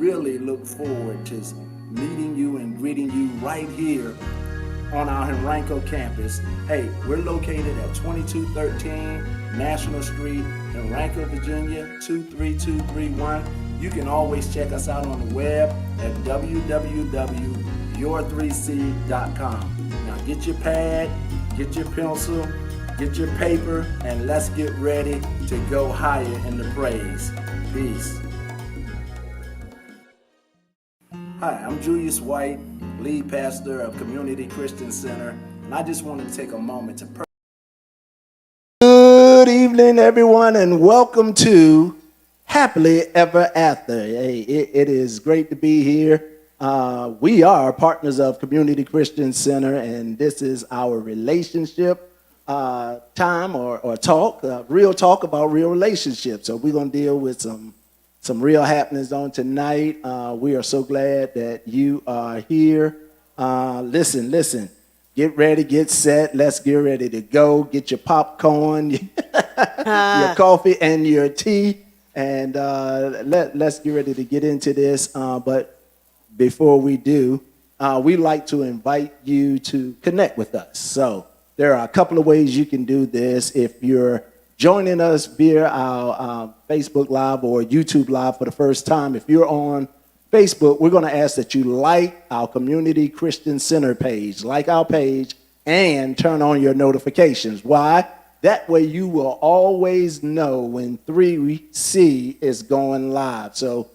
really look forward to meeting you and greeting you right here on our Henrico campus. Hey, we're located at 2213 National Street, Henrico, Virginia, 23231. You can always check us out on the web at www.your3c.com. Now get your pad, get your pencil, get your paper, and let's get ready to go higher in the praise. Peace. Hi, I'm Julius White, lead pastor of Community Christian Center, and I just wanted to take a moment to Good evening, everyone, and welcome to Happily Ever After. Hey, it is great to be here. We are partners of Community Christian Center, and this is our relationship time or talk, real talk about real relationships. So we're going to deal with some real happenings on tonight. We are so glad that you are here. Listen. Get ready, get set. Let's get ready to go. Get your popcorn, your coffee, and your tea. And let's get ready to get into this. But before we do, we'd like to invite you to connect with us. So there are a couple of ways you can do this. If you're joining us via our Facebook Live or YouTube Live for the first time, if you're on Facebook, we're going to ask that you like our Community Christian Center page, like our page, and turn on your notifications. Why? That way you will always know when 3C is going live. So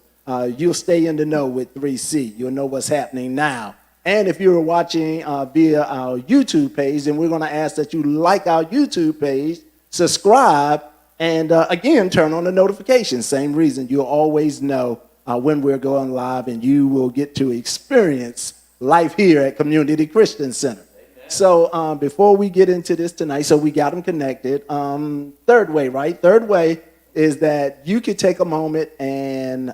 you'll stay in the know with 3C. You'll know what's happening now. And if you're watching via our YouTube page, then we're going to ask that you like our YouTube page, subscribe, and again, turn on the notifications. Same reason. You'll always know when we're going live, and you will get to experience life here at Community Christian Center. Amen. So before we get into this tonight, so we got them connected. Third way, right? Third way is that you could take a moment and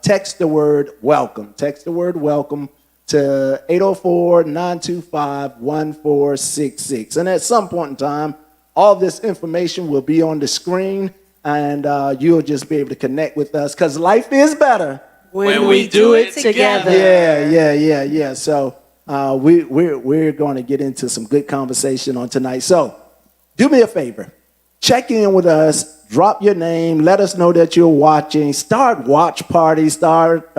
text the word welcome. Text the word welcome to 804-925-1466. And at some point in time, all this information will be on the screen, and you'll just be able to connect with us, because life is better when we do it together. Yeah. So we're going to get into some good conversation on tonight. So do me a favor. Check in with us. Drop your name. Let us know that you're watching. Start watch parties. Start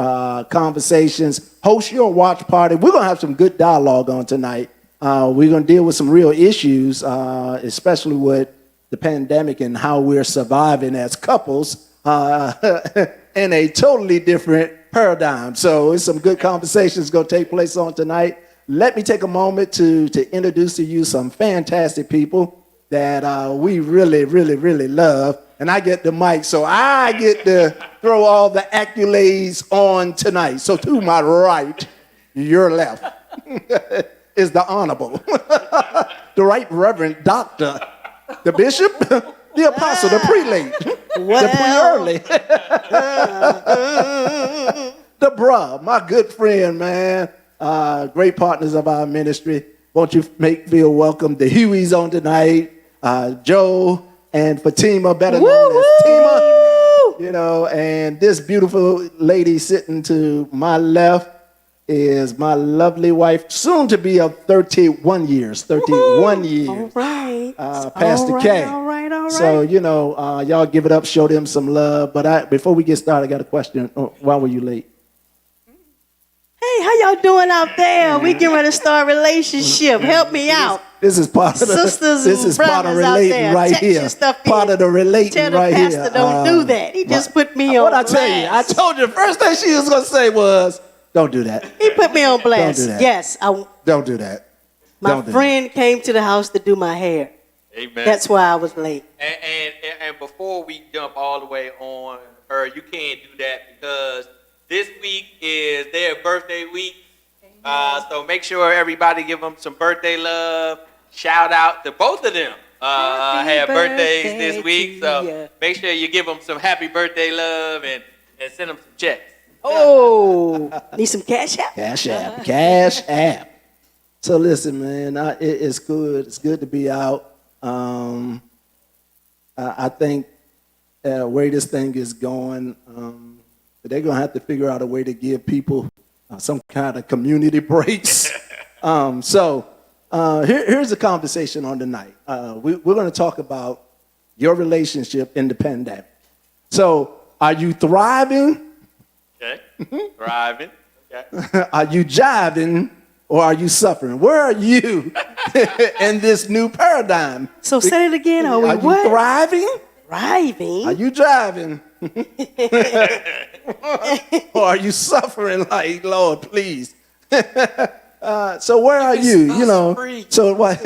conversations. Host your watch party. We're going to have some good dialogue on tonight. We're going to deal with some real issues, especially with the pandemic and how we're surviving as couples in a totally different paradigm. So it's some good conversations going to take place on tonight. Let me take a moment to introduce to you some fantastic people that we really love. And I get the mic, so I get to throw all the accolades on tonight. So to my right, your left, is the Honorable, the Right Reverend Dr., the Bishop, the Apostle, the Prelate, the Pre-Early, the Bruh, my good friend, man, great partners of our ministry. Won't you feel welcome? The Hueys on tonight, Joe and Fatima, better known as Tima, you know, and this beautiful lady sitting to my left is my lovely wife, soon to be of 31 years. All right. Pastor K. All right. So, you know, y'all give it up, show them some love. But before we get started, I got a question. Why were you late? Hey, how y'all doing out there? We getting ready to start a relationship. Help me out. This is part of the Sisters this and is part of brothers out relating there. right Text here. your stuff Part in. of the relating Tell the right pastor here. don't do that. He just put me on What I blast. tell you? I told you the first thing she was gonna say was, "Don't do that." He put me on blast. Don't do that. Yes, Don't do that. my friend came to the house to do my hair. Amen. That's why I was late. And before we jump all the way on her, you can't do that because this week is their birthday week. So make sure everybody give them some birthday love. Shout out to both of them. Have birthdays this week. So make sure you give them some happy birthday love and send them some checks. Oh, need some cash out? Cash app. So listen, man, it's good. It's good to be out. I think where this thing is going, they're going to have to figure out a way to give people some kind of community breaks. Here's the conversation on the night. We're going to talk about your relationship in the pandemic. So, are you thriving? Okay. Thriving. Okay. Are you jiving? Or are you suffering? Where are you in this new paradigm? So say it again. Are we you what? thriving? Thriving. Are you driving? Or are you suffering like, Lord, please? So where are you? You know, so what?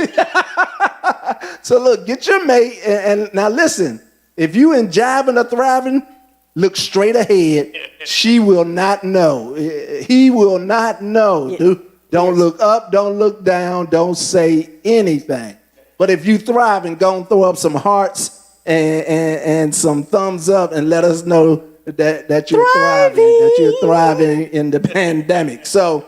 So look, get your mate and now listen, if you in jiving or thriving, look straight ahead. She will not know. He will not know. Yeah. Don't look up, don't look down, don't say anything. But if you thriving, go and throw up some hearts and some thumbs up and let us know that you're thriving in the pandemic. So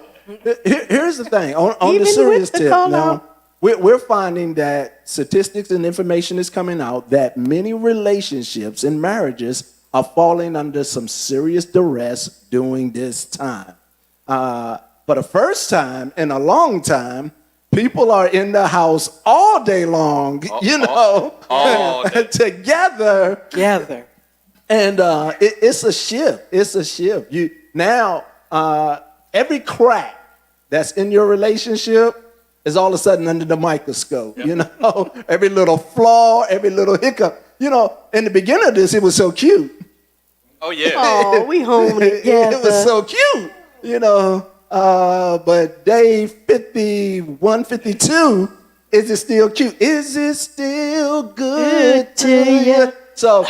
here's the thing, on the serious tip, now, we're finding that statistics and information is coming out that many relationships and marriages are falling under some serious duress during this time. For the first time in a long time, people are in the house all day long, together. And it's a shift. It's a shift. Every crack that's in your relationship is all of a sudden under the microscope. Yep. Every little flaw, every little hiccup. In the beginning of this, it was so cute. Oh, yeah. Oh, we home together. It was so cute, but day 51, 52, is it still cute? Is it still good to you? So,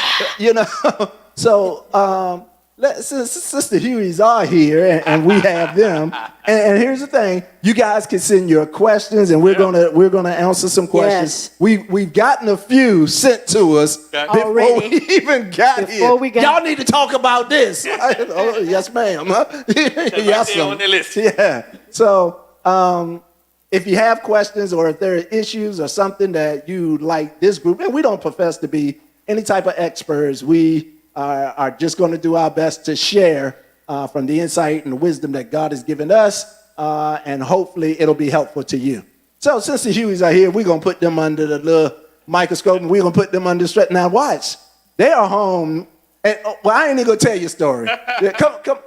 Sister Huey's are here, and we have them. And here's the thing: you guys can send your questions, and we're gonna answer some questions. Yes. We've gotten a few sent to us before we even got here. Y'all need to talk about this. Oh, yes, ma'am. Yes, on the list. yeah. So, if you have questions or if there are issues or something that you like this group, and we don't profess to be any type of experts, we are just going to do our best to share from the insight and the wisdom that God has given us, and hopefully it'll be helpful to you. So since the Hueys are here, we're going to put them under the little microscope, and we're going to put them under stress. Now watch, they are home, and I ain't even going to tell you a story. Come.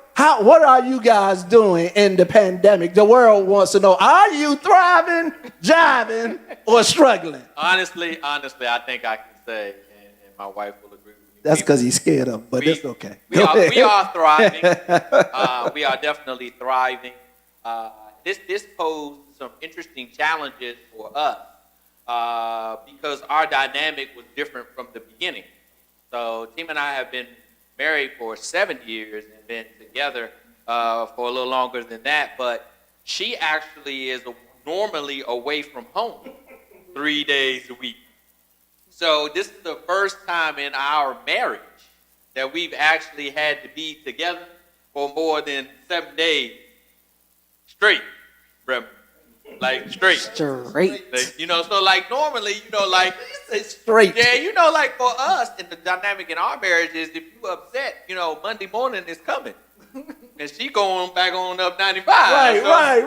What are you guys doing in the pandemic? The world wants to know, are you thriving, jiving, or struggling? Honestly, I think I can say, and my wife will agree with me. That's because he's scared of them, but it's okay. We are thriving. We are definitely thriving. This posed some interesting challenges for us because our dynamic was different from the beginning. So Tim and I have been married for 7 years and been together for a little longer than that, but she actually is normally away from home 3 days a week. So this is the first time in our marriage that we've actually had to be together for more than 7 days straight, bro. Like straight. Like, so like normally, It's straight. Yeah, like for us, and the dynamic in our marriage is if you upset, Monday morning is coming. And she going back on up 95. Right.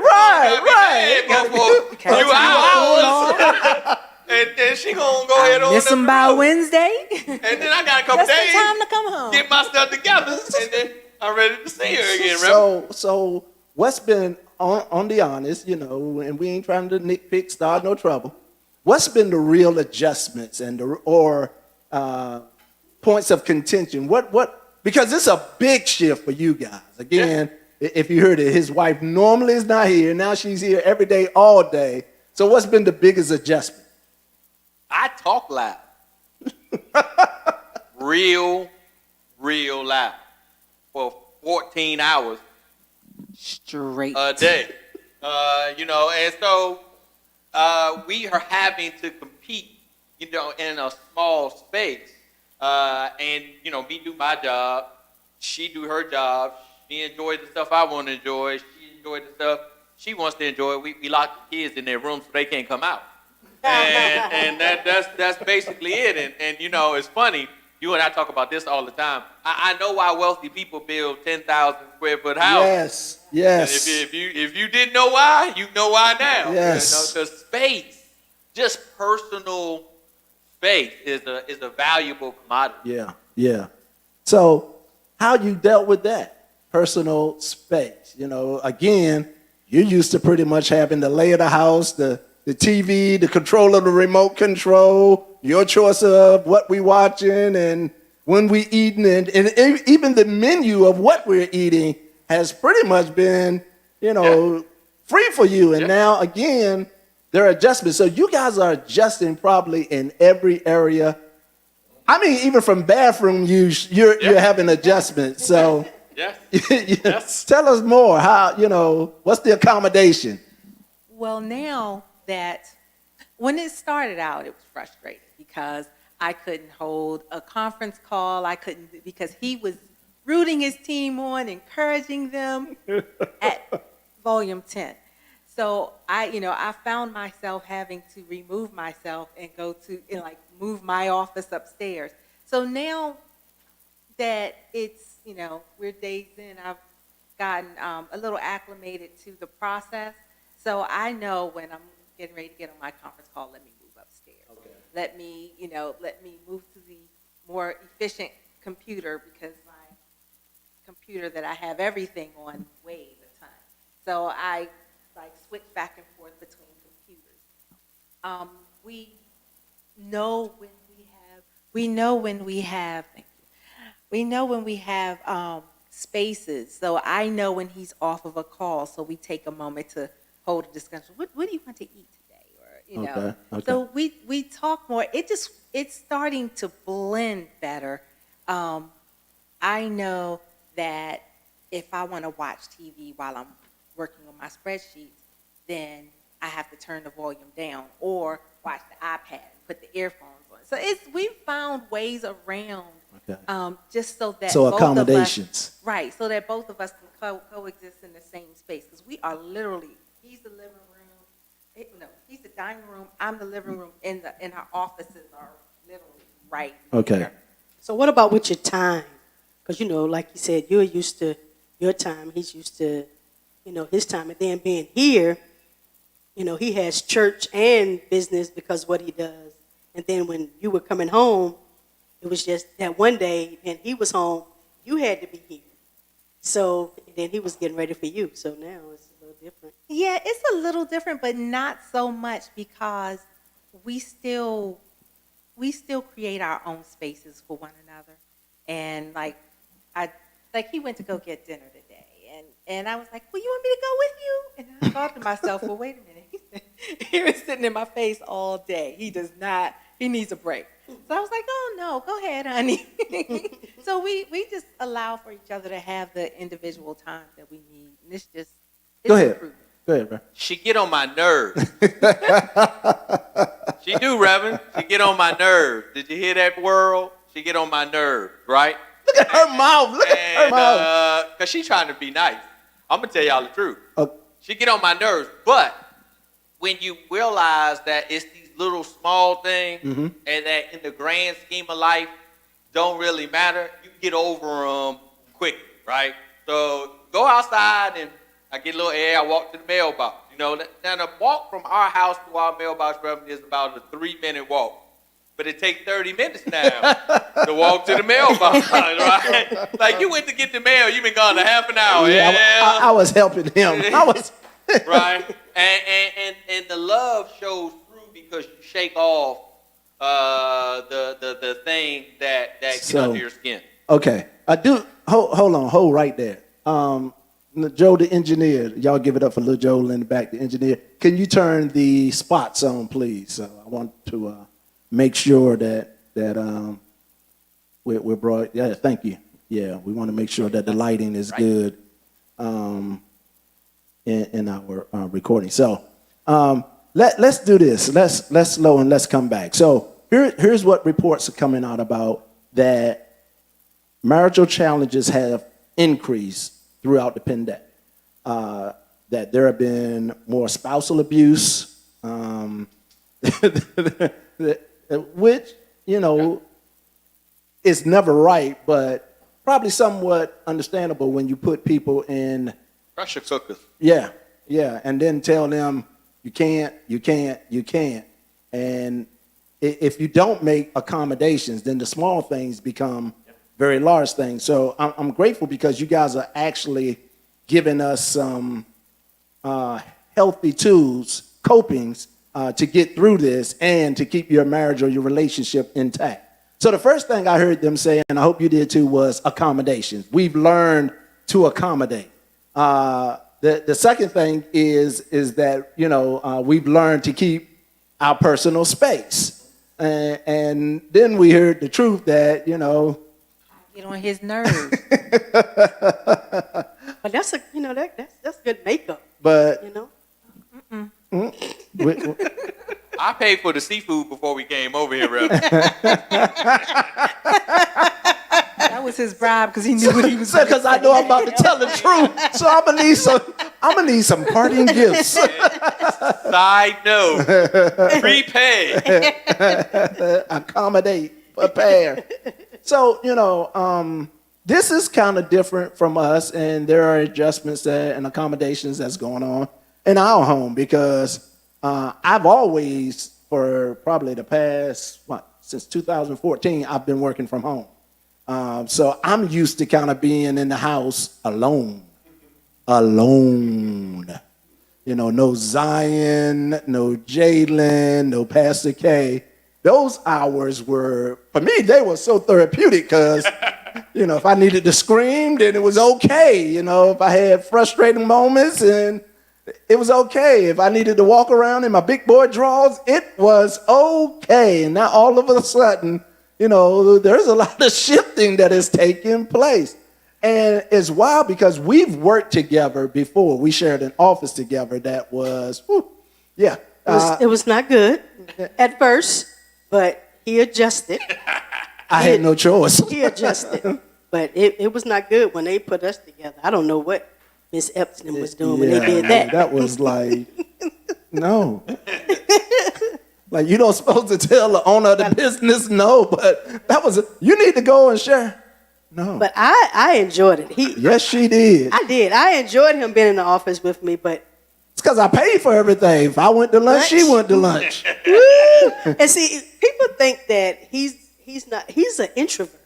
Go for a few hours. And then she gonna go ahead on. Miss them by Wednesday. And then I got a couple Just days. the time to come home. Get myself together, and then I'm ready to see her again. Remember? So what's been on the honest, and we ain't trying to nitpick, start no trouble. What's been the real adjustments and or points of contention? What? Because it's a big shift for you guys. Again, if you heard it, his wife normally is not here. Now she's here every day, all day. So what's been the biggest adjustment? I talk loud. real loud for 14 hours Straight. a day. And so we are having to compete, in a small space. And, me do my job, she do her job, she enjoys the stuff I want to enjoy, she enjoys the stuff she wants to enjoy. We lock the kids in their room so they can't come out. And that's basically it. And it's funny You and I talk about this all the time. I know why wealthy people build 10,000 square foot houses. Yes. And if you didn't know why, you know why now. Yes. You know, the space, just personal space, is a valuable commodity. Yeah. So, how you dealt with that personal space? You know, again, you're used to pretty much having the lay of the house, the TV, the control of the remote control, your choice of what we watching and when we eating, and even the menu of what we're eating has pretty much been, free for you. And now, again, there are adjustments. So you guys are adjusting probably in every area. I mean, even from bathroom use, you're having adjustments. So Yes. tell us more. How, what's the accommodation? Well, now that when it started out, it was frustrating because I couldn't hold a conference call. I couldn't, because he was rooting his team on, encouraging them at volume 10. So I found myself having to remove myself and go to move my office upstairs. So now that it's, we're days in, I've gotten a little acclimated to the process. So I know when I'm getting ready to get on my conference call, let me move upstairs. Okay. Let me move to the more efficient computer, because my computer that I have everything on weighs a ton. So I switch back and forth between computers. We know when we have spaces. So I know when he's off of a call, so we take a moment to hold a discussion. What do you want to eat today? Or Okay. So we talk more. It's starting to blend better. I know that if I want to watch TV while I'm working on my spreadsheets, then I have to turn the volume down or watch the iPad and put the earphones on. So we've found ways around, just so that both accommodations. of us, right, so that both of us can coexist in the same space, because we are literally, he's the living room, he's the dining room, I'm the living room, and our offices are literally right there. So what about with your time? Because, like you said, you're used to your time. He's used to, his time. And then being here, he has church and business because of what he does. And then when you were coming home, it was just that one day, and he was home, you had to be here. So then he was getting ready for you. So now it's a little different. Yeah, it's a little different, but not so much, because we still create our own spaces for one another. And he went to go get dinner today, and I was like, well, you want me to go with you? And I thought to myself, well, wait a minute. He was sitting in my face all day. He needs a break. So I was like, oh no, go ahead, honey. So we just allow for each other to have the individual time that we need. And it's Go ahead. improvement. Go ahead, bro. She get on my nerves. She do, Reverend. She get on my nerves. Did you hear that, world? She get on my nerves, right? Look at her mouth. Look at her mouth. Because she trying to be nice. I'm going to tell y'all the truth. Okay. She get on my nerves. But when you realize that it's these little small things, and that in the grand scheme of life don't really matter, you get over them quickly, right? So go outside and I get a little air. I walk to the mailbox. Now the walk from our house to our mailbox, Reverend, is about a 3-minute walk. But it takes 30 minutes now to walk to the mailbox, right? Like, you went to get the mail, you've been gone a half an hour. Yeah, I was helping him. Right? And the love shows through because you shake off the thing that gets under your skin. Okay. I do. Hold right there. Joe, the engineer, y'all give it up for little Joe in the back, the engineer. Can you turn the spots on, please? I want to make sure that we're brought. Yeah, thank you. Yeah, we want to make sure that the lighting is good in our recording. So let's do this. Let's slow and let's come back. So here's what reports are coming out about that marital challenges have increased throughout the pandemic. That there have been more spousal abuse, which, it's never right, but probably somewhat understandable when you put people in, Pressure cookers. yeah, and then tell them you can't. And if you don't make accommodations, then the small things become very large things. So I'm grateful because you guys are actually giving us some healthy tools, copings, to get through this and to keep your marriage or your relationship intact. So the first thing I heard them say, and I hope you did too, was accommodations. We've learned to accommodate. The second thing is that, we've learned to keep our personal space. And then we heard the truth that, Get on his nerves. But that's that's good makeup. but we- I paid for the seafood before we came over here, Rev. That was his bribe because he knew what he was doing. because I know I'm about to tell the truth, so I'm gonna need some parting gifts. Side note, prepay. Accommodate, prepare. So this is kind of different from us, and there are adjustments and accommodations that's going on in our home because I've always, for probably the past since 2014, I've been working from home. So I'm used to kind of being in the house alone. No Zion, no Jalen, no Pastor K. Those hours were, for me, they were so therapeutic because, if I needed to scream, then it was okay. If I had frustrating moments, and it was okay. If I needed to walk around in my big boy drawers, it was okay. And now all of a sudden, there's a lot of shifting that is taking place. And it's wild because we've worked together before. We shared an office together that was, It was not good at first, but he adjusted. I had no choice. He adjusted. But it was not good when they put us together. I don't know what Miss Epstein was doing when they did that. That was like, no. Like, you don't supposed to tell the owner of the business no, but you need to go and share. No. But I enjoyed it. Yes, she did. I did. I enjoyed him being in the office with me, but It's because I paid for everything. If I went to lunch, she went to lunch. and see, people think that he's an introvert.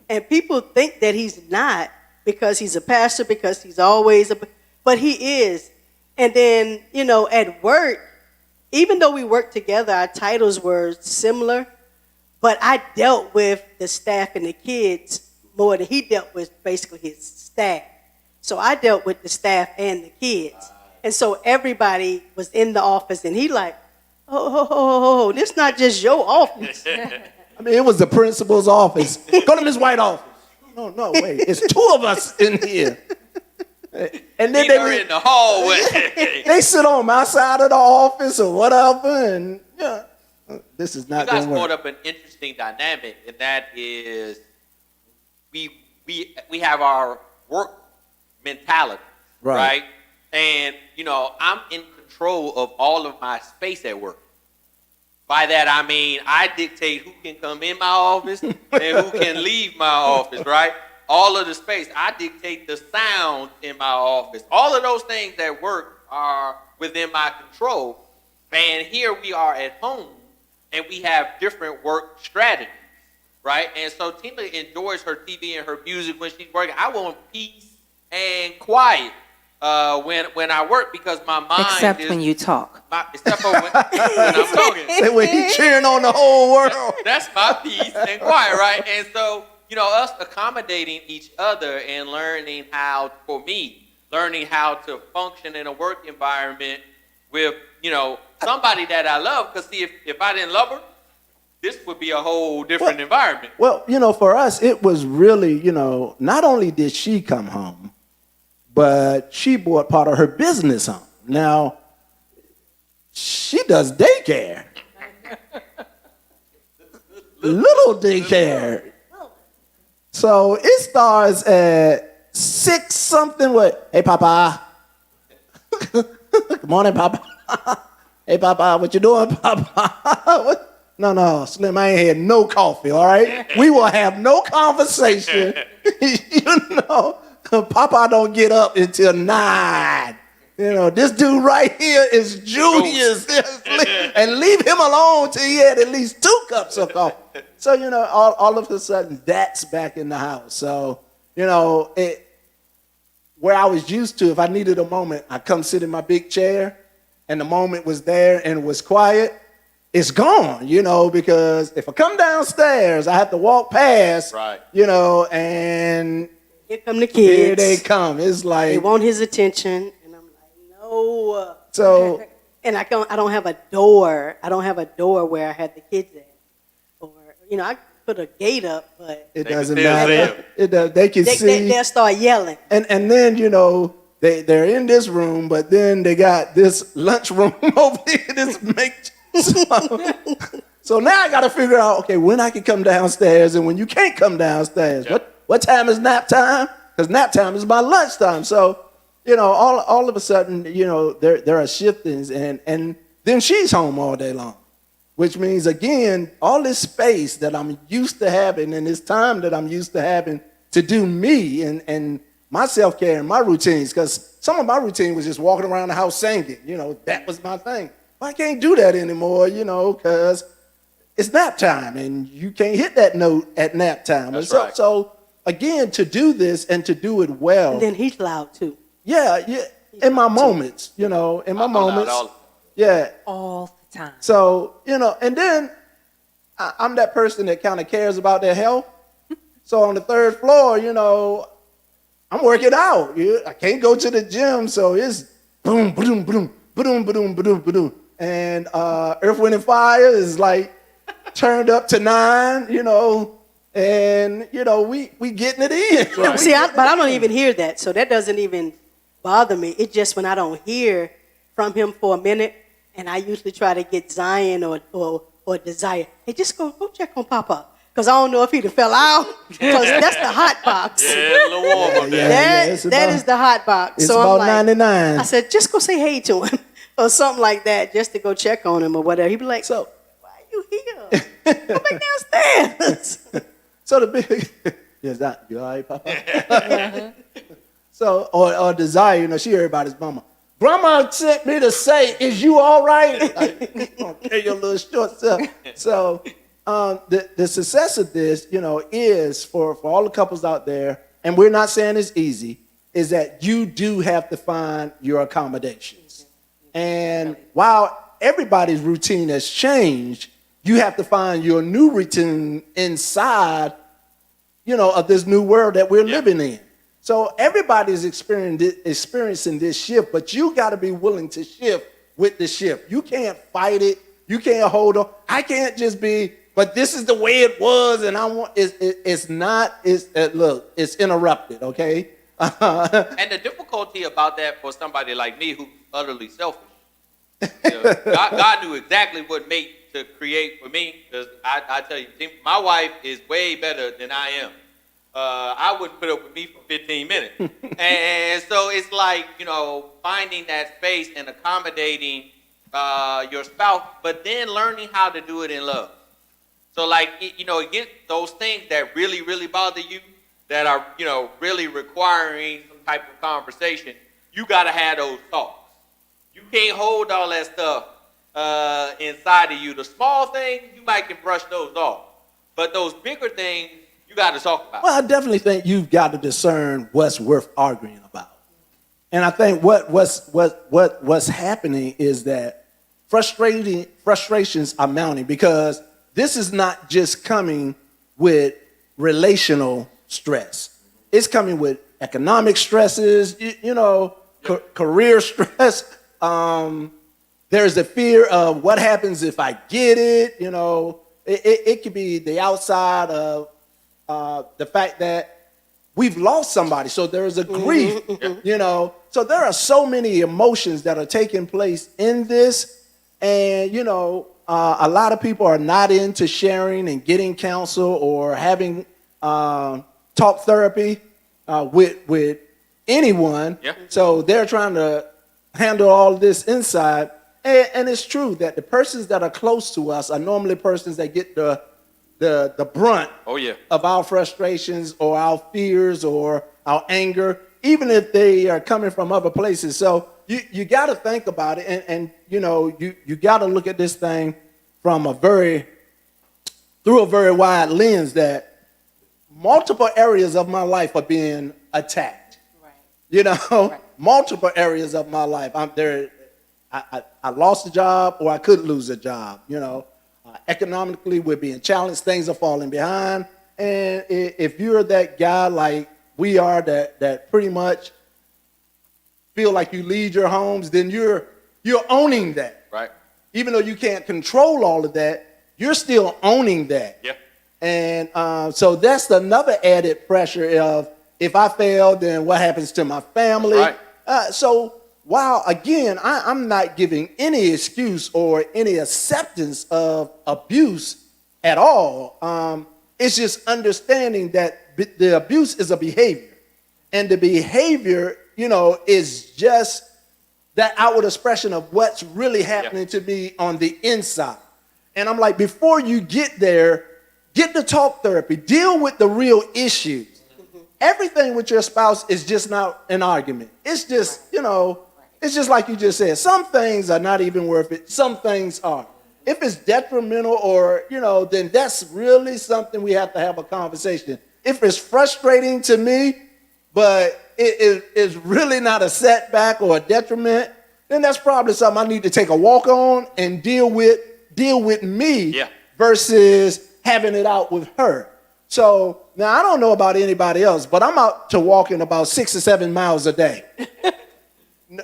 And people think that he's not because he's a pastor, because he's always but he is. And then, at work, even though we worked together, our titles were similar, but I dealt with the staff and the kids more than he dealt with basically his staff. So I dealt with the staff and the kids. And so everybody was in the office, and he like, oh, this not just your office. I mean, it was the principal's office. Go to Miss White's office. No, wait. It's two of us in here. And then Either in the hallway. they sit on my side of the office or whatever, and this is not You guys going to brought work. up an interesting dynamic, and that is we have our work mentality, right? And I'm in control of all of my space at work. By that I mean I dictate who can come in my office and who can leave my office, right? All of the space. I dictate the sound in my office. All of those things at work are within my control. And here we are at home, and we have different work strategies, right? And so Tina enjoys her TV and her music when she's working. I want peace and quiet when I work because my mind Except is, when you talk. except for when I'm talking. Say when he cheering on the whole world. That's my peace and quiet, right? And so, us accommodating each other and learning how to function in a work environment with, somebody that I love. Because see, if I didn't love her, this would be a whole different environment. Well, for us, it was really, not only did she come home, but she brought part of her business home. Now, she does daycare. Little daycare. So it starts at 6 something with, hey, Papa. Good morning, Papa. Hey, Papa, what you doing, Papa? No, Slim, I ain't had no coffee, all right? We will have no conversation. Papa don't get up until 9. This dude right here is Julius. And leave him alone till he had at least 2 cups of coffee. So, all of a sudden, that's back in the house. So, where I was used to, if I needed a moment, I come sit in my big chair, and the moment was there and it was quiet, it's gone, because if I come downstairs, I have to walk past, Right. And Here come the kids. here they come. It's like, They want his attention, and I'm like, no. so, And I don't have a door. I don't have a door where I had the kids at. Or, I put a gate up, but it They can doesn't still see matter. him. It does, they can see. they'll start yelling. And then, they're in this room, but then they got this lunch room over here. So now I got to figure out, okay, when I can come downstairs and when you can't come downstairs. Yeah. What time is nap time? Because nap time is my lunchtime. So, all of a sudden, there are shiftings, and then she's home all day long, which means, again, all this space that I'm used to having and this time that I'm used to having to do me and my self-care and my routines, because some of my routine was just walking around the house singing. That was my thing. Well, I can't do that anymore, because it's nap time, and you can't hit that note at nap time. That's And right. so, again, to do this and to do it well, And then he's loud, too. yeah, in my moments, in my I'm not moments, all- yeah. All the time. So, and then I'm that person that kind of cares about their health. So on the 3rd floor, I'm working out. I can't go to the gym, so it's boom, boom, boom, boom, boom, boom, boom. And Earth, Wind, and Fire is like turned up to 9, and we getting it in. See, but I don't even hear that, so that doesn't even bother me. It's just when I don't hear from him for a minute, and I usually try to get Zion or Desire. Hey, just go check on Papa, because I don't know if he'd have fell out, because that's the hot box. Yeah, it's a little warm up there. Yeah, That is the hot box. It's So about I'm like, 99. I said, just go say hey to him, or something like that, just to go check on him or whatever. He'd be like, So, why are you here? Go back downstairs. so the big, is that you all right, Papa? So, or Desire, she everybody's mama. Grandma sent me to say, is you all right? Like, okay, your little short self. So, the success of this, is for all the couples out there, and we're not saying it's easy, is that you do have to find your accommodations. And while everybody's routine has changed, you have to find your new routine inside, of this new world that we're living in. So everybody's experiencing this shift, but you got to be willing to shift with the shift. You can't fight it. You can't hold on. I can't just be, but this is the way it was, and I want. It's not. Look, it's interrupted. Okay. And the difficulty about that for somebody like me who's utterly selfish, God knew exactly what mate to create for me, because I tell you, my wife is way better than I am. I wouldn't put up with me for 15 minutes. And so it's like, finding that space and accommodating your spouse, but then learning how to do it in love. So like, get those things that really, really bother you, that are, really requiring some type of conversation, you got to have those talks. You can't hold all that stuff inside of you. The small things, you might can brush those off. But those bigger things, you got to talk about. Well, I definitely think you've got to discern what's worth arguing about. And I think what's happening is that frustrations are mounting, because this is not just coming with relational stress. It's coming with economic stresses, career stress. There's the fear of what happens if I get it. It could be the outside of the fact that we've lost somebody. So there is a grief, So there are so many emotions that are taking place in this. And, a lot of people are not into sharing and getting counsel or having talk therapy with anyone. Yeah. So they're trying to handle all of this inside. And it's true that the persons that are close to us are normally persons that get the brunt Oh, yeah. of our frustrations or our fears or our anger, even if they are coming from other places. So you got to think about it, and you know, you got to look at this thing from through a very wide lens, that multiple areas of my life are being attacked. Right. You know, Right. multiple areas of my life. I lost a job, or I could lose a job. You know, economically we're being challenged. Things are falling behind, and if you're that guy like we are, that pretty much feel like you lead your homes, then you're owning that. Right. Even though you can't control all of that, you're still owning that. Yeah. And so that's another added pressure of, if I fail, then what happens to my family? Right. So while, again, I'm not giving any excuse or any acceptance of abuse at all, it's just understanding that the abuse is a behavior. And the behavior, you know, is just that outward expression of what's really happening to me on the inside. And I'm like, before you get there, get the talk therapy, deal with the real issues. Everything with your spouse is just not an argument. It's just, you know, it's just like you just said. Some things are not even worth it. Some things are. If it's detrimental, or, you know, then that's really something we have to have a conversation. If it's frustrating to me, but it is really not a setback or a detriment, then that's probably something I need to take a walk on and deal with me, Yeah. versus having it out with her. So now, I don't know about anybody else, but I'm out to walking about 6 or 7 miles a day.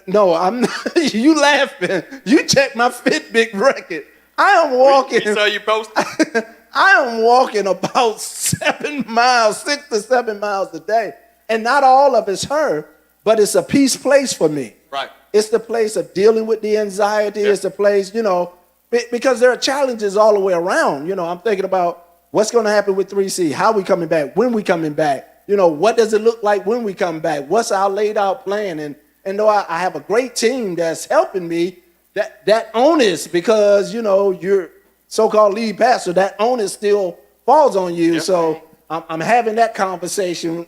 No, I'm not. You laughing. You check my Fitbit record. I am walking. We saw you posted. I am walking about 7 miles, 6 to 7 miles a day. And not all of it's her, but it's a peace place for me. Right. It's the place of dealing with the anxiety. Yeah. It's the place, you know, because there are challenges all the way around. You know, I'm thinking about what's going to happen with 3C, how we coming back, when we coming back. You know, what does it look like when we come back? What's our laid out plan? And though I have a great team that's helping me, that onus, because, you know, you're so-called lead pastor, that onus still falls on you. Yeah. So I'm having that conversation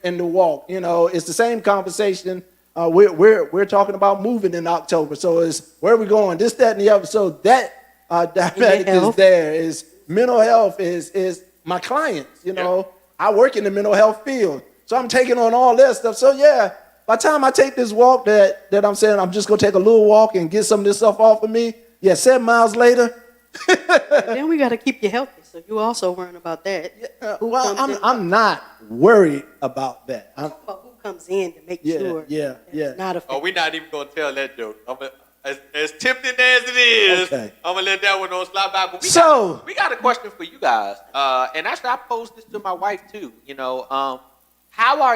in the walk. You know, it's the same conversation. We're talking about moving in October. So it's where are we going? This, that, and the other. So that diabetic is there. Is mental health is my clients. You know, I work in the mental health field, so I'm taking on all that stuff. So yeah, by the time I take this walk, that I'm saying I'm just gonna take a little walk and get some of this stuff off of me. Yeah, 7 miles later. Then we got to keep you healthy, so you also worrying about that. Who Well, comes in- I'm not worried about that. Who comes in to make Yeah, sure yeah, that yeah. it's not a Oh, we're not even gonna tell that joke. As tempting as it is, Okay. I'm gonna let that one on slide by. But we got a question for you guys, and actually I posed this to my wife too. You know, how are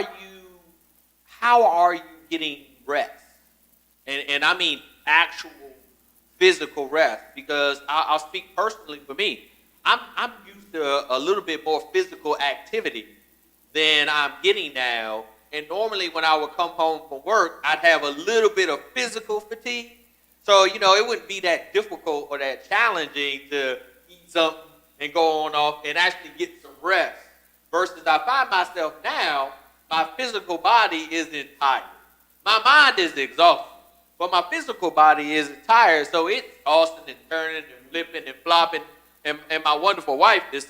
you getting rest? And I mean actual physical rest, because I'll speak personally for me. I'm used to a little bit more physical activity than I'm getting now. And normally when I would come home from work, I'd have a little bit of physical fatigue. So, you know, it wouldn't be that difficult or that challenging to eat something and go on off and actually get some rest. Versus I find myself now, my physical body isn't tired. My mind is exhausted, but my physical body isn't tired. So it's tossing and turning and flipping and flopping. And my wonderful wife is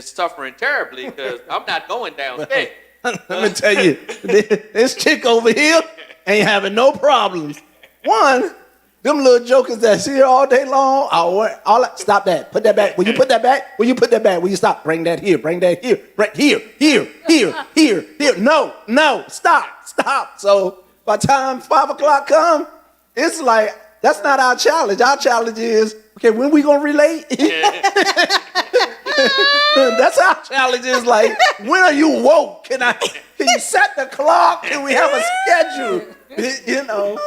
suffering terribly because I'm not going downstairs. Let me tell you, this chick over here ain't having no problems. One, them little jokers that's here all day long, stop that. Put that back. Will you put that back? Will you put that back? Will you stop? Bring that here. Bring that here. Bring here. No. Stop. So by the time 5 o'clock come, it's like, that's not our challenge. Our challenge is, okay, when we gonna relate? That's our challenge, is like, when are you woke? Can you set the clock? Can we have a schedule? You know.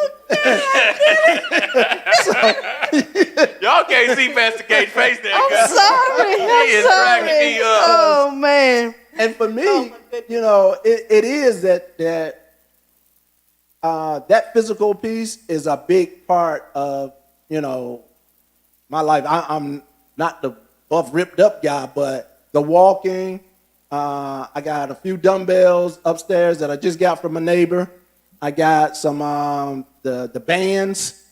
Y'all can't see Pastor Kate's face there. I'm sorry. He is cracking me up. Oh man. And for me, Oh, my goodness. you know, it is that physical piece is a big part of you know, my life. I'm not the buff, ripped up guy, but the walking. I got a few dumbbells upstairs that I just got from a neighbor. I got some the bands,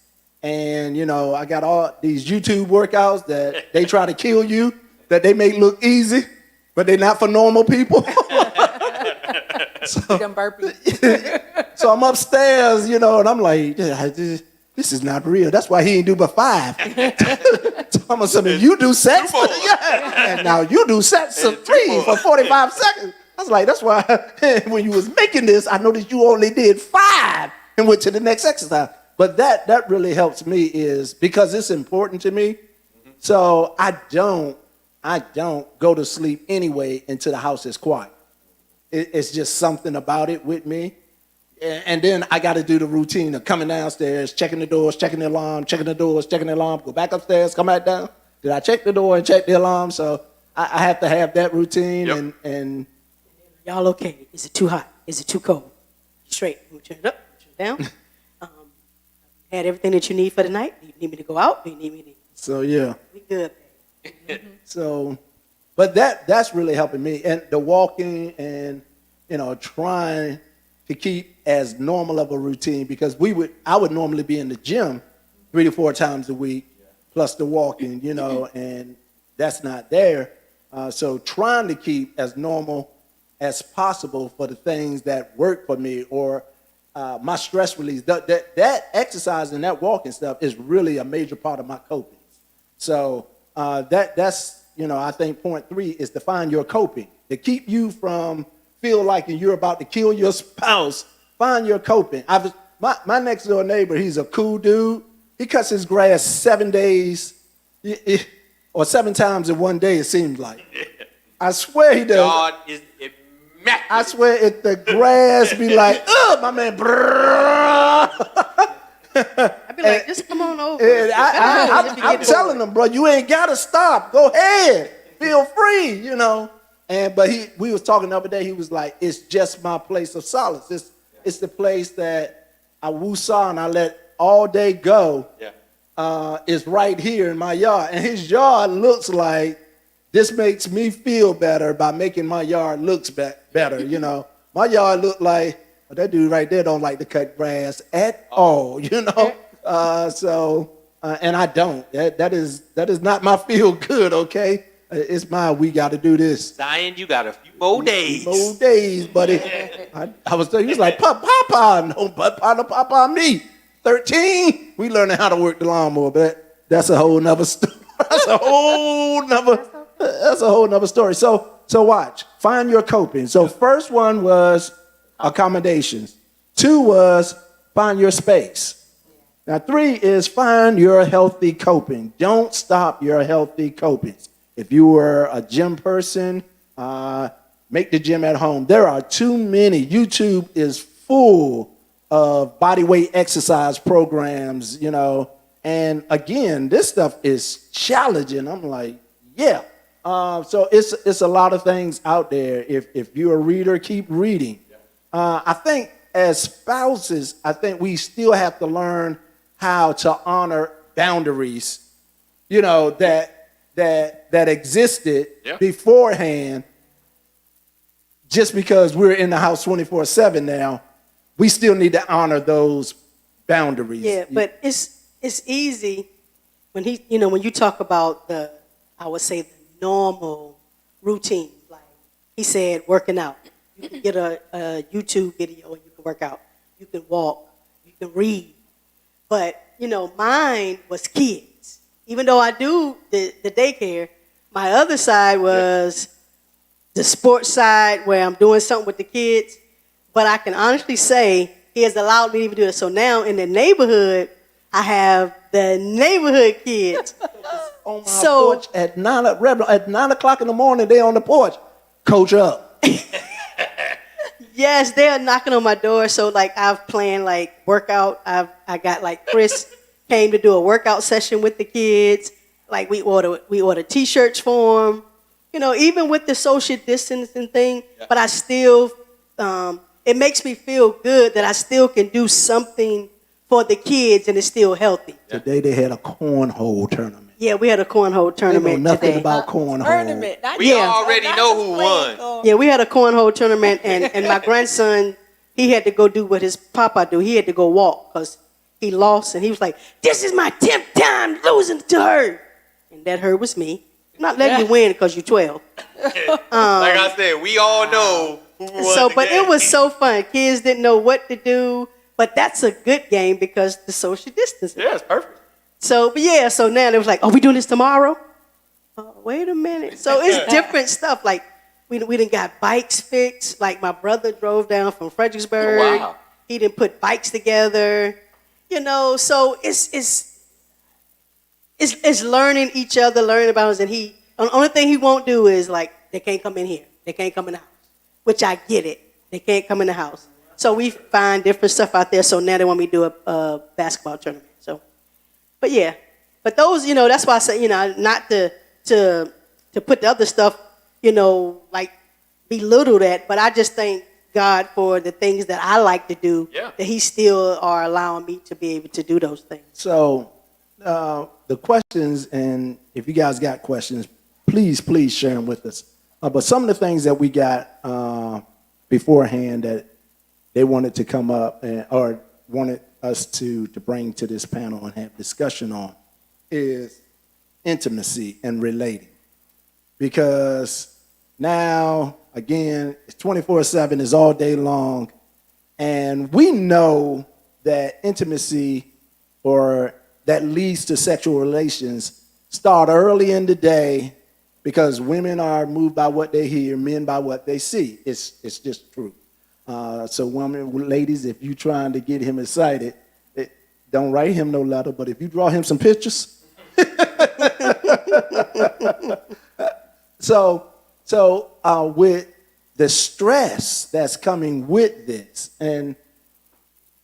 and you know, I got all these YouTube workouts that they try to kill you, that they make look easy, but they're not for normal people. Them burpees. So I'm upstairs, you know, and I'm like, yeah, this is not real. That's why he ain't do but 5. So I'm assuming you do sets, yeah, and now you do sets of 3 for 45 seconds. I was like, that's why when you was making this, I noticed you only did 5 and went to the next exercise. But that really helps me is because it's important to me. So I don't go to sleep anyway until the house is quiet. It's just something about it with me. And then I got to do the routine of coming downstairs, checking the doors, checking the alarm, checking the doors, checking the alarm, go back upstairs, come back down. Did I check the door and check the alarm? So I have to have that routine. Yep. And Y'all okay? Is it too hot? Is it too cold? Straight. You turn it up, turn it down. Had everything that you need for the night? Do you need me to go out? Do you need me to? so, yeah. We good. So, but that's really helping me. And the walking and, you know, trying to keep as normal of a routine because I would normally be in the gym 3 to 4 times a week, plus the walking, you know, and that's not there. So trying to keep as normal as possible for the things that work for me or my stress release. That exercise and that walking stuff is really a major part of my coping. So that's, you know, I think point 3 is to find your coping, to keep you from feel like you're about to kill your spouse. Find your coping. My next door neighbor, he's a cool dude. He cuts his grass 7 days, or 7 times in one day, it seems like. I swear he does. God is immaculate. I swear if the grass be like, ugh, my man, brrrr. I'd be like, just come on over. And I'm telling him, bro, you ain't got to stop. Go ahead. Feel free, you know. But we was talking the other day, he was like, it's just my place of solace. It's the place that I woo-saw and I let all day go. Yeah. Is right here in my yard. And his yard looks like this makes me feel better by making my yard looks better, you know. My yard look like, well, that dude right there don't like to cut grass at all, you know. And I don't. That is not my feel good, okay? It's mine. We got to do this. Zion, you got a few more days. More days, buddy. I was there. He was like, Papa, no, Papa, me. 13. We learning how to work the lawnmower, but that's a whole nother story. That's a whole nother story. So watch. Find your coping. So first one was accommodations. 2 was find your space. Now 3 is find your healthy coping. Don't stop your healthy coping. If you were a gym person, make the gym at home. There are too many. YouTube is full of body weight exercise programs, you know. And again, this stuff is challenging. I'm like, yeah. So it's a lot of things out there. If you're a reader, keep reading. I think as spouses, I think we still have to learn how to honor boundaries, you know, that existed beforehand. Just because we're in the house 24/7 now, we still need to honor those boundaries. Yeah, but it's easy when when you talk about I would say the normal routine. Like he said, working out. You can get a YouTube video and you can work out. You can walk. You can read. But mine was kids. Even though I do the daycare, my other side was the sports side where I'm doing something with the kids. But I can honestly say he has allowed me to even do it. So now in the neighborhood, I have the neighborhood kids. On my porch at 9 o'clock in the morning, they on the porch. Coach up. Yes, they're knocking on my door. So like I've planned like workout. I got like Chris came to do a workout session with the kids. Like we order T-shirts for them. Even with the social distancing thing. Yeah. But I still, it makes me feel good that I still can do something for the kids and it's still healthy. Today they had a cornhole tournament. Yeah, we had a cornhole They know tournament nothing today. about cornhole. Tournament. not We just- already not know just who playing won. Yeah, we had a cornhole tournament, and my grandson, he had to go do what his papa do. He had to go walk because he lost, and he was like, "This is my 10th time losing to her," and that her was me. I'm not letting you win because you're 12. Like I said, we all know who won So, the but game. it was so fun. Kids didn't know what to do, but that's a good game because the social distancing. Yeah, it's perfect. So, but yeah, so now they was like, "Oh, we doing this tomorrow?" Wait a minute. So it's different stuff. Like we done got bikes fixed. Like my brother drove down from Fredericksburg. Oh, wow. He didn't put bikes together. You know, so it's learning each other, learning about us. And the only thing he won't do is like they can't come in here. They can't come in the house. Which I get it. They can't come in the house. So we find different stuff out there. So now they want me to do a basketball tournament. So, but yeah, but those, you know, that's why I say, you know, not to put the other stuff, you know, like belittle that. But I just thank God for the things that I like to do. Yeah. That He still are allowing me to be able to do those things. So the questions, and if you guys got questions, please share them with us. But some of the things that we got beforehand that they wanted to come up or wanted us to bring to this panel and have discussion on is intimacy and relating. Because now, again, it's 24/7, it's all day long, and we know that intimacy or that leads to sexual relations start early in the day because women are moved by what they hear, men by what they see. It's just true. So women, ladies, if you trying to get him excited, don't write him no letter, but if you draw him some pictures. So with the stress that's coming with this, and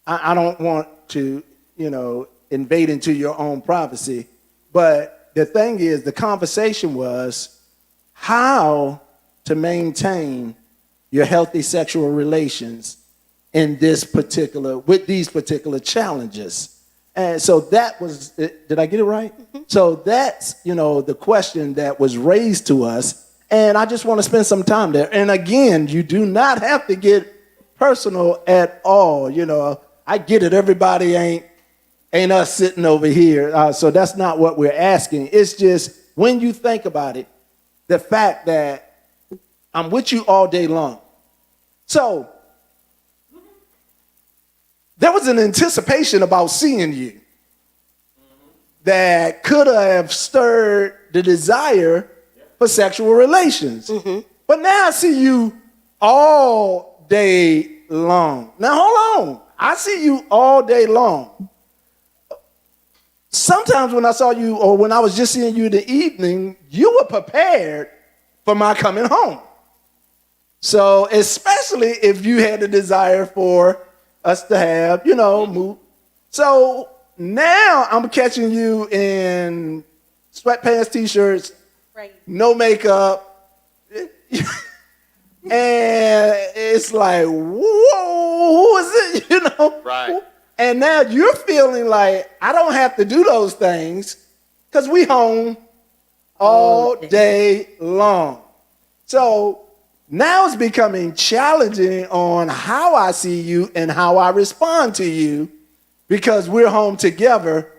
I don't want to, you know, invade into your own privacy, but the thing is, the conversation was how to maintain your healthy sexual relations with these particular challenges. And so that was, did I get it right? Mm-hmm. So that's, you know, the question that was raised to us. And I just want to spend some time there. And again, you do not have to get personal at all. You know, I get it. Everybody ain't us sitting over here. So that's not what we're asking. It's just when you think about it, the fact that I'm with you all day long. So there was an anticipation about seeing you that could have stirred the desire for sexual relations. Mm-hmm. But now I see you all day long. Now hold on. I see you all day long. Sometimes when I saw you or when I was just seeing you in the evening, you were prepared for my coming home. So especially if you had a desire for us to have, you know, move. So now I'm catching you in sweatpants, t-shirts, Right. no makeup. And it's like, whoa, who is it? You know? Right. And now you're feeling like I don't have to do those things because we home all day long. So now it's becoming challenging on how I see you and how I respond to you because we're home together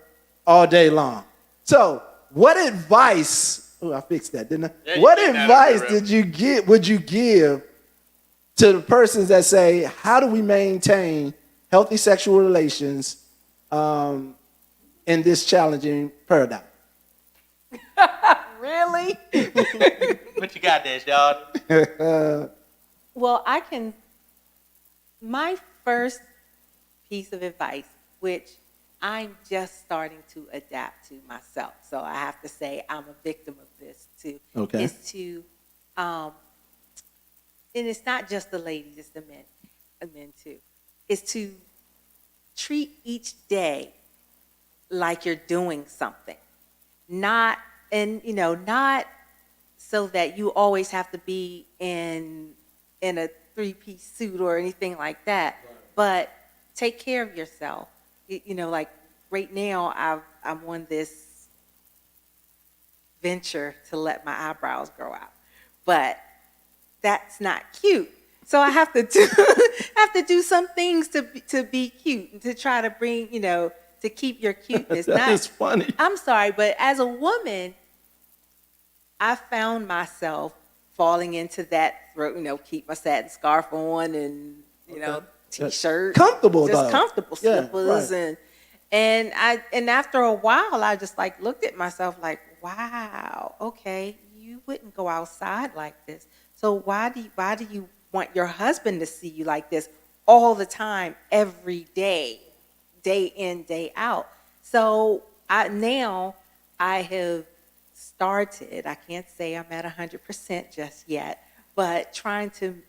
all day long. So what advice, I fixed that, didn't I? Yeah, What you did that, advice Reverend. would you give to the persons that say, how do we maintain healthy sexual relations in this challenging paradigm? Really? What you got there, y'all? Well, my first piece of advice, which I'm just starting to adapt to myself, so I have to say I'm a victim of this too, Okay. is to, and it's not just the ladies, it's the men too, is to treat each day like you're doing something. Not so that you always have to be in a three-piece suit or anything like that, but take care of yourself. like right now, I'm on this venture to let my eyebrows grow out, but that's not cute. So I have to do have to do some things to be cute and to try to bring, to keep your cuteness. That is funny. I'm sorry, but as a woman, I found myself falling into that, keep my satin scarf on and, t-shirt. Comfortable, just though. comfortable Yeah, slippers. right. And after a while, I just like looked at myself like, wow, okay, you wouldn't go outside like this. So why do you want your husband to see you like this all the time, every day, day in, day out? So I have started, I can't say I'm at 100% just yet, but trying to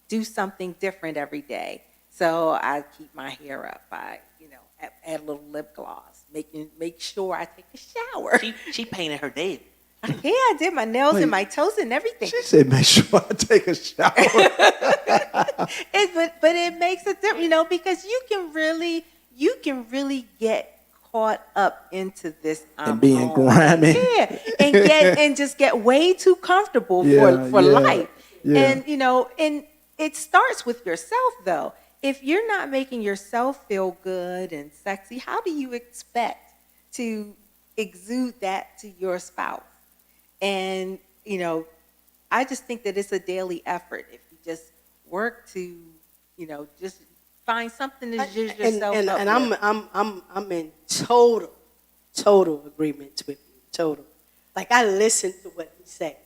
do something different every day. So I keep my hair up. I, add a little lip gloss, make sure I take a shower. She painted her nails. Yeah, I did my nails Wait. and my toes and everything. She said, make sure I take a shower. But it makes a difference, because you can really get caught up into this And being home. grimy. Yeah, and just get way too comfortable Yeah, for yeah, life. yeah. And it starts with yourself though. If you're not making yourself feel good and sexy, how do you expect to exude that to your spouse? And, I just think that it's a daily effort. If you just work to, just find something to zhuzh yourself and up with. I'm in total agreement with you. Total. Like I listen to what he said.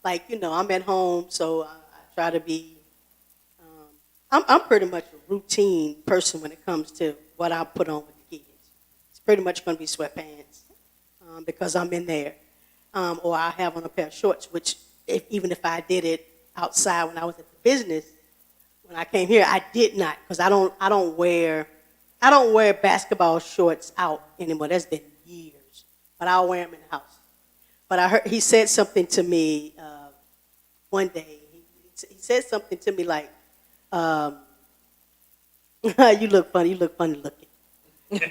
Like, I'm at home, so I try to be I'm pretty much a routine person when it comes to what I put on with the kids. It's pretty much going to be sweatpants because I'm in there. Or I have on a pair of shorts, which even if I did it outside when I was at the business, when I came here, I did not, because I don't wear basketball shorts out anymore. That's been years, but I'll wear them in the house. But I heard he said something to me one day. He said something to me like, "You look funny. You look funny looking." And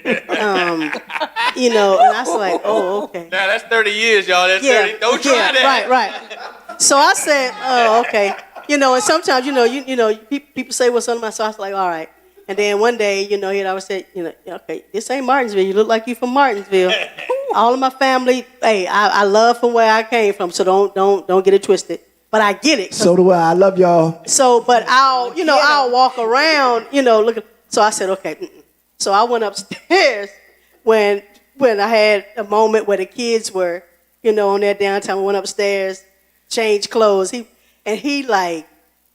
I was like, "Oh, okay." Now that's 30 years, y'all. That's 30. Don't try that. Right. So I said, "Oh, okay." And sometimes, people say what's on my, so I was like, "All right." And then one day, he'd always say, "Okay, this ain't Martinsville. You look like you from Martinsville." All of my family, hey, I love from where I came from, so don't get it twisted. But I get it. So do I. I love y'all. So, but I'll walk around, looking. So I said, okay. Mm-mm. So I went upstairs when I had a moment where the kids were, on their downtime. I went upstairs, changed clothes. He like,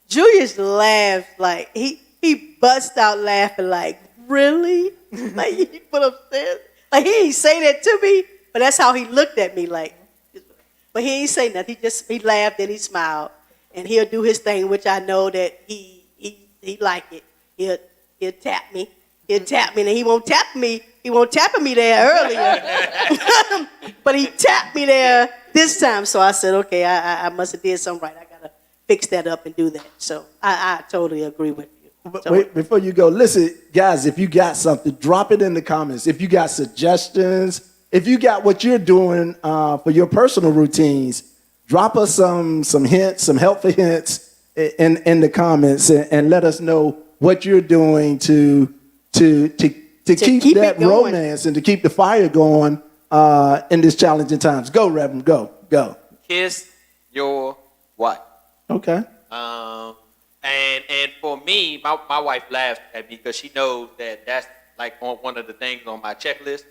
Julius laughed, like, he bust out laughing, like, really? Like, he put upstairs? Like, he didn't say that to me, but that's how he looked at me, like. But he ain't say nothing. He laughed and he smiled, and he'll do his thing, which I know that he like it. He'll tap me. He'll tap me, and he won't tap me. He won't tapping me there earlier, but he tapped me there this time. So I said, okay, I must have did something right. I gotta fix that up and do that. So I totally agree with you. But So- wait, before you go, listen, guys, if you got something, drop it in the comments. If you got suggestions, if you got what you're doing for your personal routines, drop us some hints, some helpful hints in the comments, and let us know what you're doing to keep that it going. romance and to keep the fire going in these challenging times. Go, Reverend, go. Kiss your wife. Okay. And for me, my wife laughs at me because she knows that that's like one of the things on my checklist,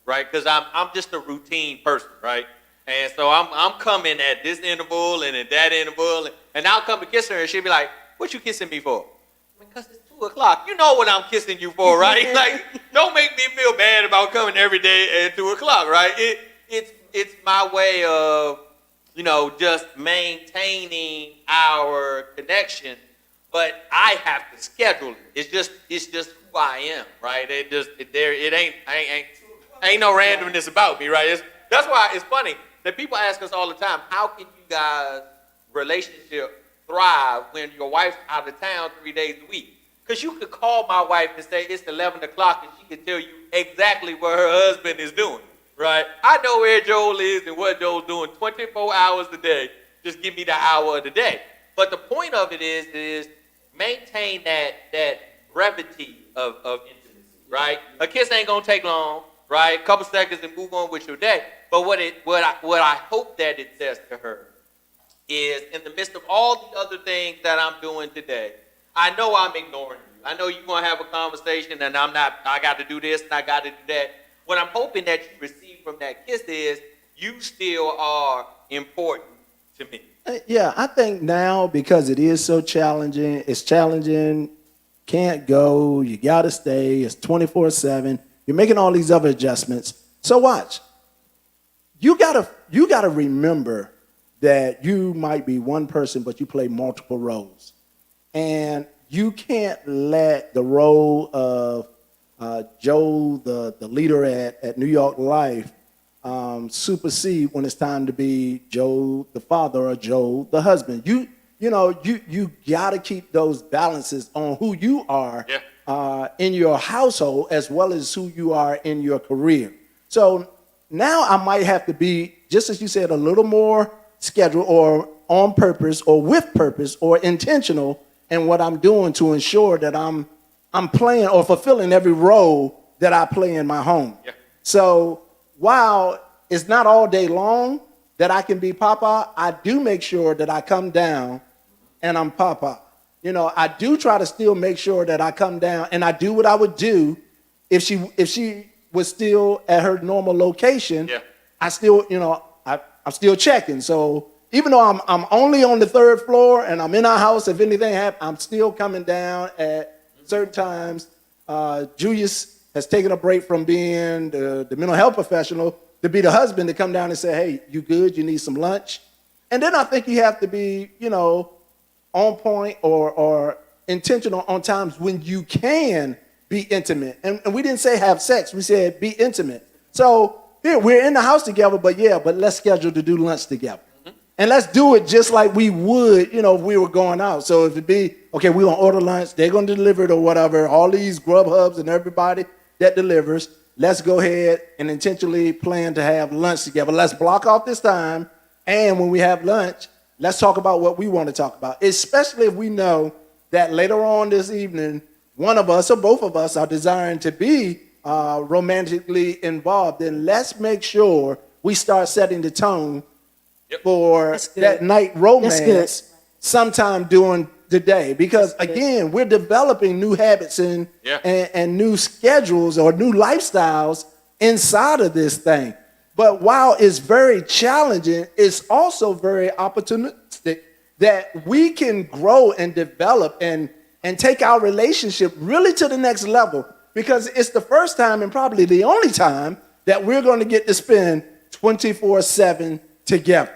right? Because I'm just a routine person, right? And so I'm coming at this interval and at that interval, and I'll come to kiss her, and she'll be like, "What you kissing me for?" Because it's 2:00. You know what I'm kissing you for, right? Like, don't make me feel bad about coming every day at 2:00, right? It's my way of, just maintaining our connection, but I have to schedule it. It's just who I am, right? It ain't no randomness about me, right? That's why it's funny that people ask us all the time, how can you guys' relationship thrive when your wife's out of town 3 days a week? Because you could call my wife and say it's 11 o'clock and she could tell you exactly what her husband is doing, right? I know where Joel is and what Joel's doing 24 hours a day. Just give me the hour of the day. But the point of it is maintain that brevity of intimacy, right? A kiss ain't gonna take long, right? A couple seconds and move on with your day. But what I hope that it says to her is, in the midst of all the other things that I'm doing today, I know I'm ignoring you. I know you're going to have a conversation and I got to do this and I got to do that. What I'm hoping that you receive from that kiss is you still are important to me. Yeah, I think now, because it is so challenging, it's challenging, can't go, you got to stay, it's 24/7, you're making all these other adjustments. So watch. You gotta remember that you might be one person, but you play multiple roles. And you can't let the role of Joe, the leader at New York Life, supersede when it's time to be Joe, the father, or Joe, the husband. You gotta keep those balances on who you are in your household as well as who you are in your career. So now I might have to be, just as you said, a little more scheduled or on purpose or with purpose or intentional in what I'm doing to ensure that I'm playing or fulfilling every role that I play in my home. Yeah. So while it's not all day long that I can be Papa, I do make sure that I come down and I'm Papa. I do try to still make sure that I come down and I do what I would do if she was still at her normal location. Yeah. I still, I'm still checking. So even though I'm only on the third floor and I'm in our house, if anything happens, I'm still coming down at certain times. Julius has taken a break from being the mental health professional to be the husband to come down and say, hey, you good? You need some lunch? And then I think you have to be, on point or intentional on times when you can be intimate. And we didn't say have sex. We said be intimate. So here, we're in the house together, but let's schedule to do lunch together. And let's do it just like we would, if we were going out. So if it be, okay, we're going to order lunch, they're going to deliver it or whatever, all these Grubhubs and everybody that delivers, let's go ahead and intentionally plan to have lunch together. Let's block off this time. And when we have lunch, let's talk about what we want to talk about, especially if we know that later on this evening, one of us or both of us are desiring to be romantically involved. Then let's make sure we start setting the tone for that night romance sometime during the day. Because again, we're developing new habits and new schedules or new lifestyles inside of this thing. But while it's very challenging, it's also very opportunistic that we can grow and develop and take our relationship really to the next level. Because it's the first time and probably the only time that we're going to get to spend 24/7 together.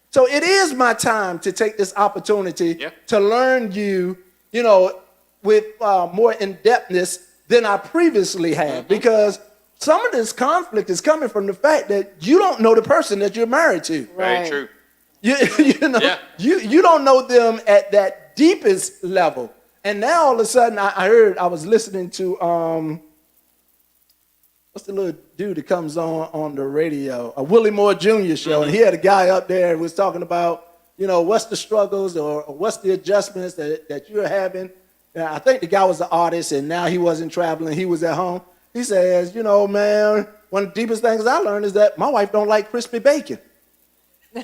So it is my time to take this opportunity to learn you, with more in-depthness than I previously had. Because some of this conflict is coming from the fact that you don't know the person that you're married to. Very true. You don't know them at that deepest level. And now all of a sudden I was listening to what's the little dude that comes on the radio, a Willie Moore Jr. show, and he had a guy up there who was talking about, what's the struggles or what's the adjustments that you're having. Now, I think the guy was an artist, and now he wasn't traveling, he was at home. He says, man, one of the deepest things I learned is that my wife don't like crispy bacon. I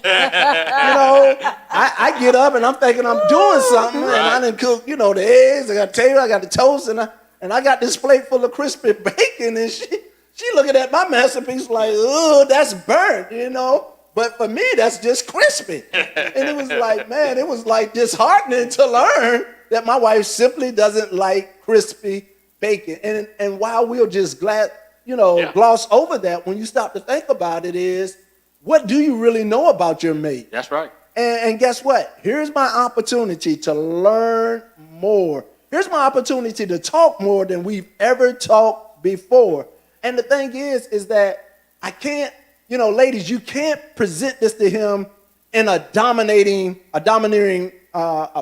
get up and I'm thinking I'm doing something, and I didn't cook, the eggs, I got the table, I got the toast, and I got this plate full of crispy bacon, and she looking at my masterpiece like, oh, that's burnt, But for me, that's just crispy. And it was like, man, it was like disheartening to learn that my wife simply doesn't like crispy bacon. And while we'll just gloss over that, when you stop to think about it is, what do you really know about your mate? That's right. And guess what? Here's my opportunity to learn more. Here's my opportunity to talk more than we've ever talked before. And the thing is that I can't, ladies, you can't present this to him in a domineering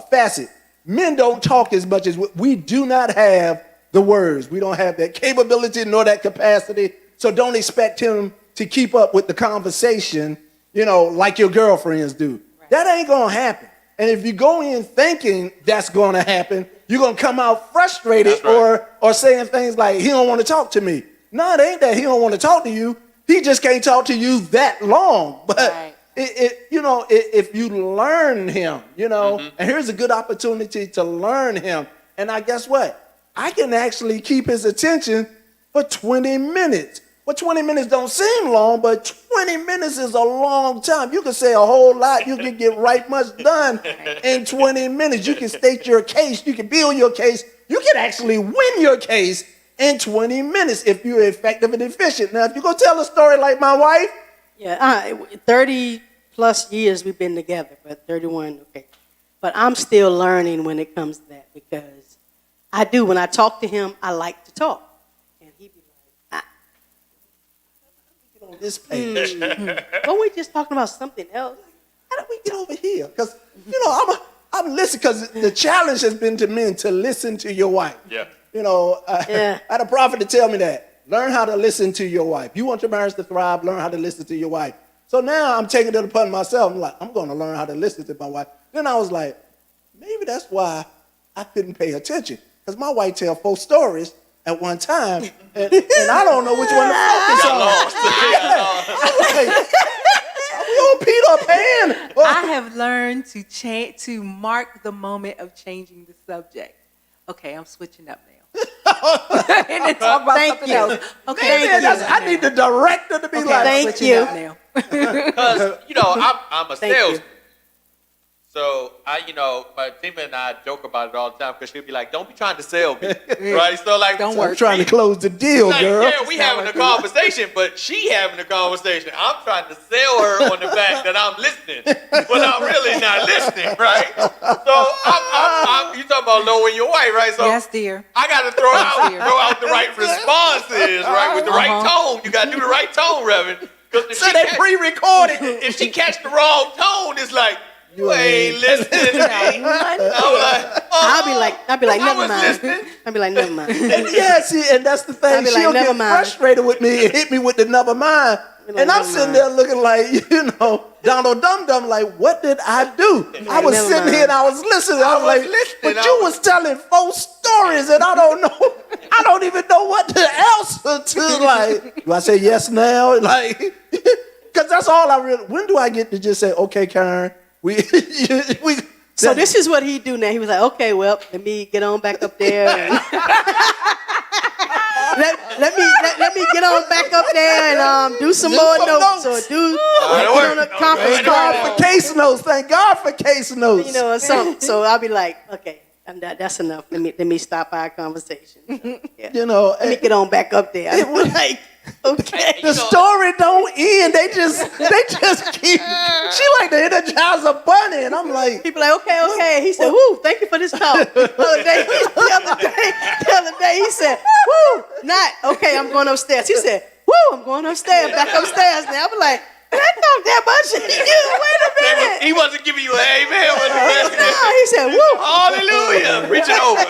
facet. Men don't talk as much as we do not have the words. We don't have that capability nor that capacity. So don't expect him to keep up with the conversation, like your girlfriends do. Right. That ain't gonna happen. And if you go in thinking that's gonna happen, you're gonna come out frustrated or saying things like, he don't want to talk to me. No, it ain't that he don't want to talk to you. He just can't talk to you that long. But right. If you learn him, and here's a good opportunity to learn him. And I guess what? I can actually keep his attention for 20 minutes. Well, 20 minutes don't seem long, but 20 minutes is a long time. You can say a whole lot. You can get right much done in 20 minutes. You can state your case. You can build your case. You can actually win your case in 20 minutes if you're effective and efficient. Now, if you go tell a story like my wife. Yeah, 30 plus years we've been together, but 31, okay. But I'm still learning when it comes to that because when I talk to him, I like to talk. And he be like, get on this page. Weren't we just talking about something else? How did we get over here? Because, I'm listening because the challenge has been to men to listen to your wife. Yeah. I had a prophet to tell me that. Learn how to listen to your wife. You want your marriage to thrive, learn how to listen to your wife. So now I'm taking it upon myself. I'm like, I'm going to learn how to listen to my wife. Then I was like, maybe that's why I couldn't pay attention. Because my wife tells 4 stories at one time, and I don't know which one to focus on. We on Peter Pan. I have learned to mark the moment of changing the subject. Okay, I'm switching up now. And then talk about Thank something you. else. Okay, I need the director to be like, thank switching you. up now. Because, I'm a Thank salesman. So, but Tima and I joke about it all the time because she'll be like, don't be trying to sell me, right? So, like, Don't I'm work. trying to close the deal, like, girl. yeah, we having a conversation, but she having a conversation. I'm trying to sell her on the fact that I'm listening, but I'm really not listening, right? So you talking about knowing your wife, right? So Yes, dear. I got to throw out the right responses, right, with the right tone. You got to do the right tone, Reverend. Because So they pre-recorded. if she catch the wrong tone, it's like you ain't listening to me. I'll be like, I never was mind. listening. I'll be like, never mind. And that's the I'll thing. be like, She'll never get mind. frustrated with me and hit me with the never mind. Be like, And I'm never sitting mind. there looking like, Donald Dum-Dum, like, what did I do? I was never sitting mind. here and I was listening. I was like, listening. but you was telling 4 stories and I don't even know what to answer to. Like, do I say yes now? Like, because that's all I really, when do I get to just say, okay, Karen, So this is what he do now. He was like, okay, well, let me get on back up there. And let me get on back up there and do some more some notes. notes. Or get on a conference Thank God call. for case notes. Thank God for case notes. Or something. So I'll be like, okay, that's enough. Let me stop our conversation. Yeah. Let me get on back up there. I was like, okay. The story don't end. They just keep. She like the Energizer Bunny, and I'm like, People like, okay. He said, whoo, thank you for this talk. The other day, he said, whoo, not, okay, I'm going upstairs. He said, whoo, I'm going upstairs, back upstairs now. I'm like, I talk that much. Wait a minute. He wasn't giving you an amen. Was he? No, he said, woo. Hallelujah. Preach it over.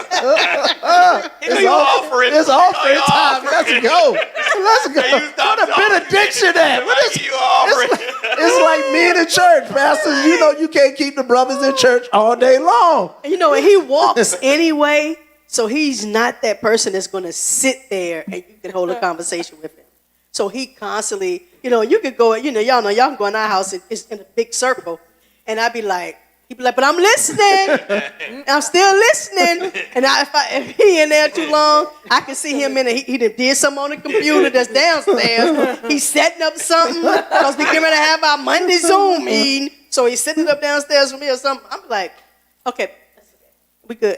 He knew you were offering. it's offering You time. offering. Let's go. Let's go. You stopped What a talking. benediction that. What is You offering. It's like me in the church, pastors. You can't keep the brothers in church all day long. And and he walks anyway, so he's not that person that's going to sit there and you can hold a conversation with him. So he constantly, you could go, y'all know, y'all can go in our house, it's in a big circle, and I'd be like, he'd be like, but I'm listening. I'm still listening. And if he in there too long, I can see him he did something on the computer that's downstairs. He's setting up something because we're getting ready to have our Monday Zoom meeting. So he's sitting up downstairs with me or something. I'm like, okay, we good.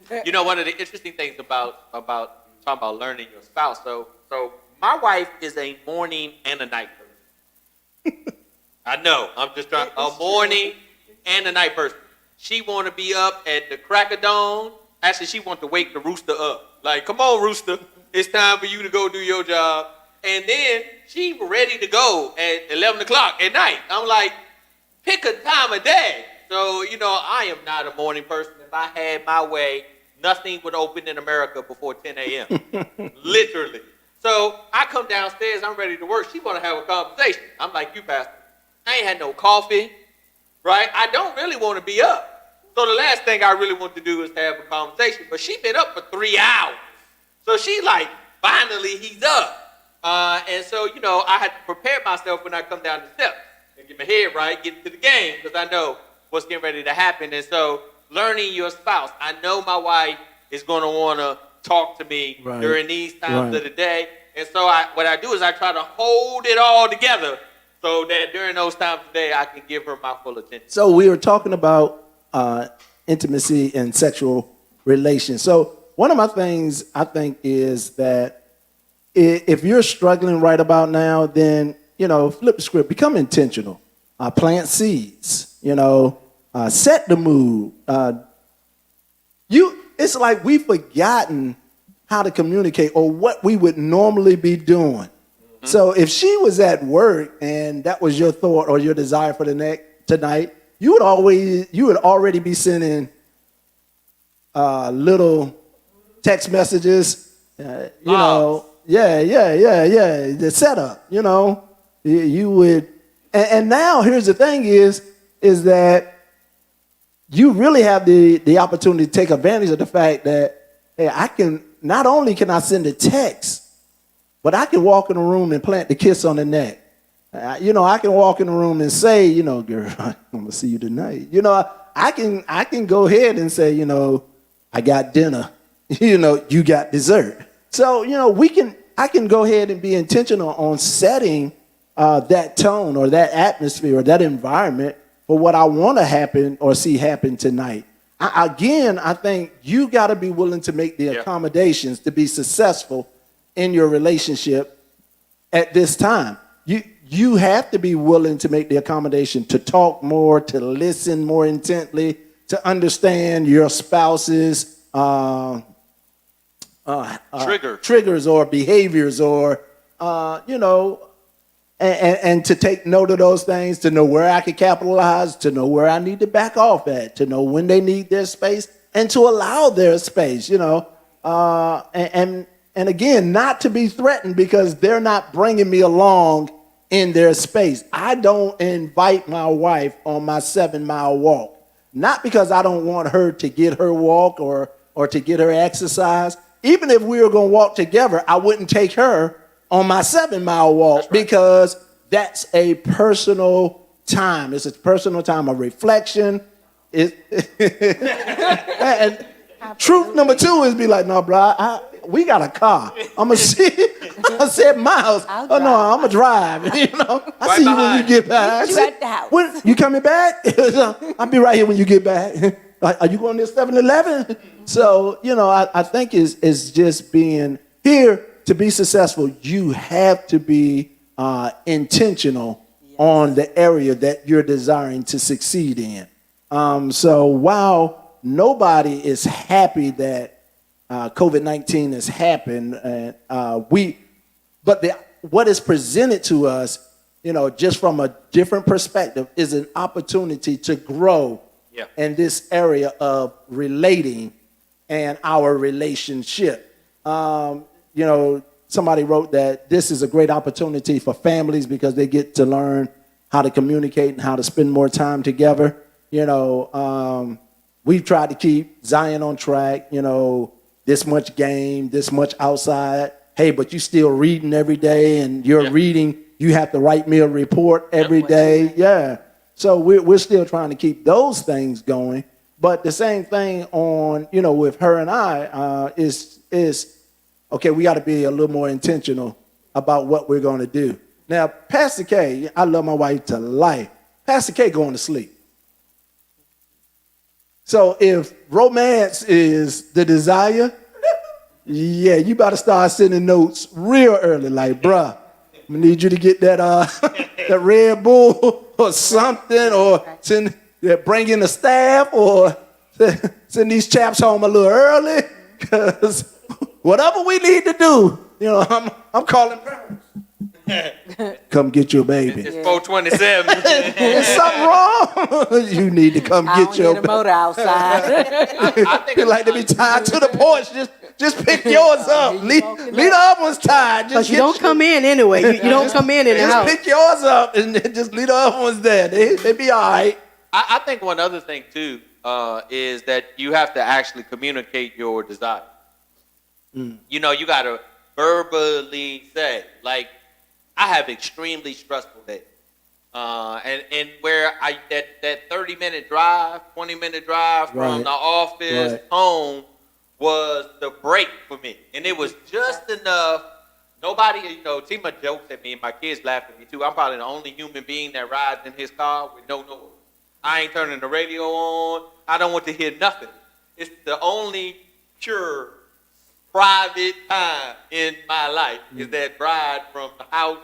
One of the interesting things about talking about learning your spouse. So my wife is a morning and a night person. I know. I'm just trying. A morning and a night person. She want to be up at the crack of dawn. Actually, she want to wake the rooster up. Like, come on, rooster. It's time for you to go do your job. And then she ready to go at 11 o'clock at night. I'm like, pick a time of day. so, I am not a morning person. If I had my way, nothing would open in America before 10 a.m. Literally. So I come downstairs, I'm ready to work. She want to have a conversation. I'm like, you pastor, I ain't had no coffee, right? I don't really want to be up. So the last thing I really want to do is have a conversation. But she been up for 3 hours. So she like, finally he's up. And so, I had to prepare myself when I come down the steps and get my head right, get into the game, because I know what's getting ready to happen. And so learning your spouse. I know my wife is going to want to talk to me during these times of the day. And so what I do is I try to hold it all together so that during those times of the day I can give her my full attention. So we were talking about intimacy and sexual relations. So one of my things I think is that if you're struggling right about now, then, flip the script, become intentional. Plant seeds, set the mood. It's like we've forgotten how to communicate or what we would normally be doing. Mm-hmm. So if she was at work and that was your thought or your desire for tonight, you would already be sending little text messages, the setup, you would, and now here's the thing is that you really have the opportunity to take advantage of the fact that, hey, not only can I send a text, but I can walk in the room and plant the kiss on the neck. I can walk in the room and say, girl, I'm gonna see you tonight. I can go ahead and say, I got dinner. You got dessert. So, I can go ahead and be intentional on setting that tone or that atmosphere or that environment for what I want to happen or see happen tonight. I think you got to be willing to make the accommodations to be successful in your relationship at this time. You have to be willing to make the accommodation to talk more, to listen more intently, to understand your spouse's triggers or behaviors or, and to take note of those things, to know where I can capitalize, to know where I need to back off at, to know when they need their space, and to allow their space, and again, not to be threatened because they're not bringing me along in their space. I don't invite my wife on my 7-mile walk, not because I don't want her to get her walk or to get her exercise. Even if we were going to walk together, I wouldn't take her on my 7-mile walk because that's a personal time. It's a personal time of reflection. And truth number 2 is be like, no, bro, we got a car. I'm going to see. I said miles. Oh, no, I'm going to drive. I see you when you get back. You at the house. When, you coming back? I'll be right here when you get back. Are you going to 7-Eleven? So, I think it's just being here to be successful. You have to be intentional on the area that you're desiring to succeed in. So while nobody is happy that COVID-19 has happened, what is presented to us, just from a different perspective, is an opportunity to grow in this area of relating and our relationship. Somebody wrote that this is a great opportunity for families because they get to learn how to communicate and how to spend more time together. We've tried to keep Zion on track, this much game, this much outside. Hey, but you still reading every day and you're reading, you have to write me a report every day. Yeah. So we're still trying to keep those things going. But the same thing on, with her and I is okay, we got to be a little more intentional about what we're going to do. Now, Pastor K, I love my wife to life. Pastor K going to sleep. So if romance is the desire, you better start sending notes real early, like, bruh, I need you to get that that Red Bull or something, or bring in the staff, or send these chaps home a little early, because whatever we need to do, I'm calling parents. come get your baby. It's 427. There's something wrong. You need to come I get don't your need a baby. motor outside. I think Feel like to be tied to the porch. Just pick yours up. Leave the other ones tied. Because you don't come in anyway. You don't come in the Just house. pick yours up and then just leave the other ones there. They be all right. I think one other thing too is that you have to actually communicate your desire. You know, you got to verbally say, like, I have extremely stressful days. And where that 30-minute drive, 20-minute drive from Right. the office Right. home was the break for me. And it was just enough. Nobody, you know, Tima jokes at me and my kids laugh at me too. I'm probably the only human being that rides in his car with no noise. I ain't turning the radio on. I don't want to hear nothing. It's the only pure private time in my life is that ride from the house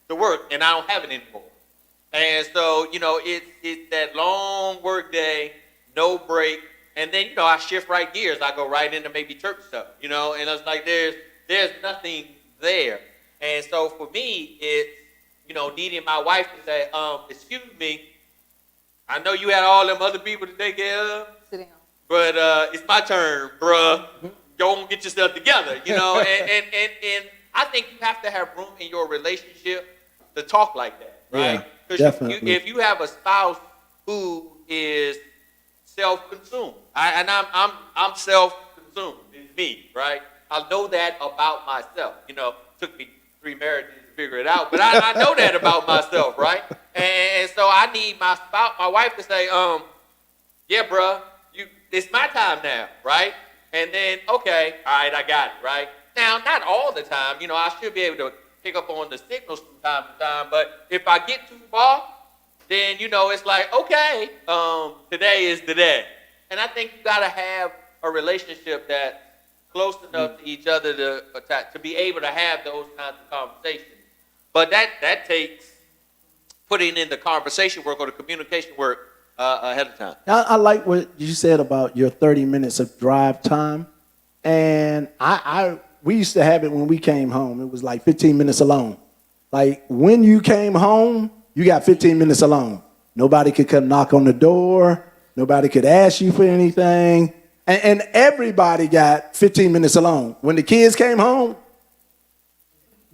to work, and I don't have it anymore. And so, you know, it's that long work day, no break, and then, you know, I shift right gears. I go right into maybe church stuff, you know, and it's like there's nothing there. And so for me, it's, you know, needing my wife to say, excuse me, I know you had all them other people to take care of, but it's my turn, bruh. Go and get yourself together, you know. and I think you have to have room in your relationship to talk like that, right? Yeah, Because definitely. if you have a spouse who is self-consumed, I'm self-consumed, it's me, right? I know that about myself. You know, took me 3 marriages to figure it out, but I know that about myself, right? And so I need my spouse, my wife, to say, yeah, bruh, it's my time now, right? And then, okay, all right, I got it, right? Now, not all the time. You know, I should be able to pick up on the signals from time to time, but if I get too far, then, you know, it's like, okay, today is the day. And I think you got to have a relationship that's close enough to each other to be able to have those kinds of conversations. But that takes putting in the conversation work or the communication work ahead of time. I like what you said about your 30 minutes of drive time. And we used to have it when we came home. It was like 15 minutes alone. Like when you came home, you got 15 minutes alone. Nobody could come knock on the door. Nobody could ask you for anything. And everybody got 15 minutes alone. When the kids came home,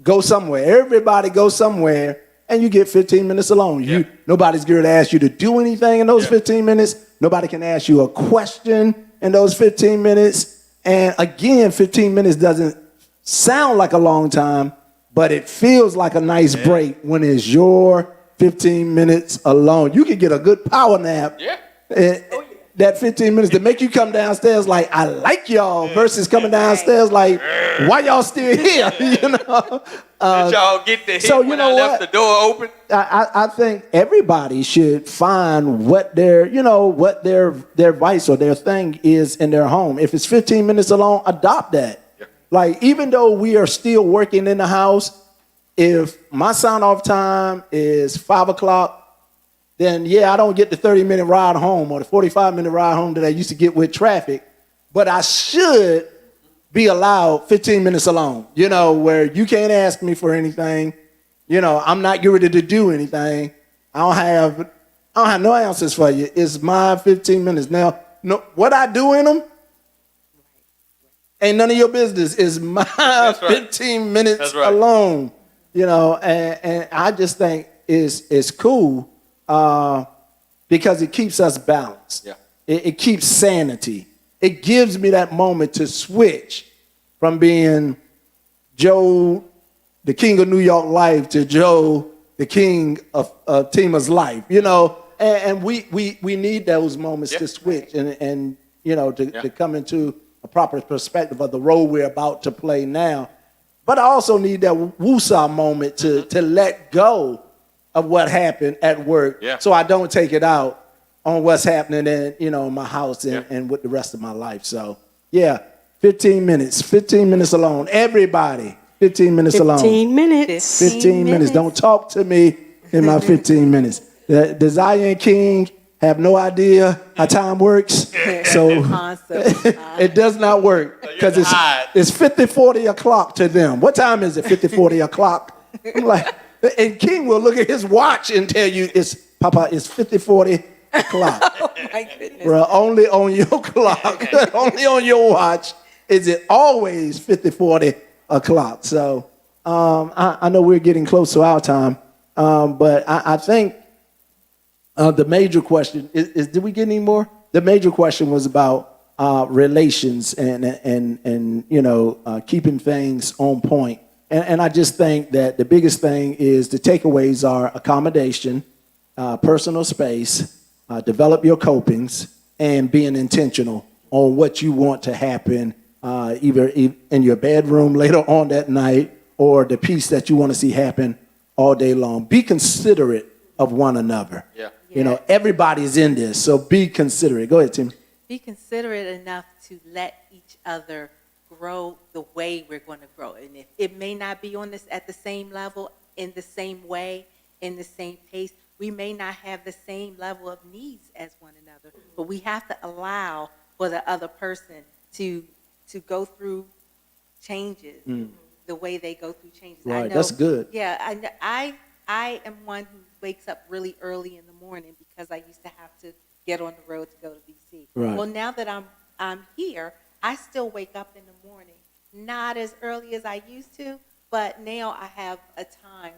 go somewhere. Everybody go somewhere. And you get 15 minutes alone. Yeah. Nobody's going to ask you to do anything in those 15 minutes. Nobody can ask you a question in those 15 minutes. And again, 15 minutes doesn't sound like a long time, but it feels like a nice break when it's your 15 minutes alone. You can get a good power nap. Yeah. That 15 minutes to make you come downstairs like, I like y'all, versus coming downstairs like, why y'all still here? You know? Did y'all get the hit so you when know I left what? the door open? I think everybody should find what their vice or their thing is in their home. If it's 15 minutes alone, adopt that. Yeah. Like, even though we are still working in the house, if my sign-off time is 5 o'clock, then yeah, I don't get the 30-minute ride home or the 45-minute ride home that I used to get with traffic, but I should be allowed 15 minutes alone, you know, where you can't ask me for anything. You know, I'm not getting ready to do anything. I don't have no answers for you. It's my 15 minutes. Now, what I do in them ain't none of your business. It's my That's right. 15 minutes That's right. alone, you know, and I just think it's cool because it keeps us balanced. Yeah. It keeps sanity. It gives me that moment to switch from being Joe, the king of New York life, to Joe, the king of Tima's life, you know, and we need those moments to switch and you know, to come into a proper perspective of the role we're about to play now. But I also need that woosah moment to let go of what happened at work, so I don't take it out on what's happening in, you know, my house and with the rest of my life. So, yeah, 15 minutes alone. Everybody, 15 minutes alone. 15 minutes. 15 minutes. Don't talk to me in my 15 minutes. The Zion King have no idea how time works, so it does not work because it's 50, 40 o'clock to them. What time is it? 50, 40 o'clock I'm like, and King will look at his watch and tell you, Papa, it's 50-40 o'clock. Oh my goodness. Bro, only on your clock, only on your watch is it always 50-40 o'clock. So I know we're getting close to our time, but I think the major question is, did we get any more? The major question was about relations and keeping things on point. And I just think that the biggest thing is the takeaways are accommodation, personal space, develop your copings, and being intentional on what you want to happen, either in your bedroom later on that night or the piece that you want to see happen all day long. Be considerate of one another. Yeah. You know, everybody's in this, so be considerate. Go ahead, Tim. Be considerate enough to let each other grow the way we're going to grow. And it may not be on this at the same level, in the same way, in the same pace. We may not have the same level of needs as one another, but we have to allow for the other person to go through changes the way they go through changes. Right, I know, that's good. Yeah, I am one who wakes up really early in the morning because I used to have to get on the road to go to DC. Right. Well, now that I'm here, I still wake up in the morning, not as early as I used to, but now I have a time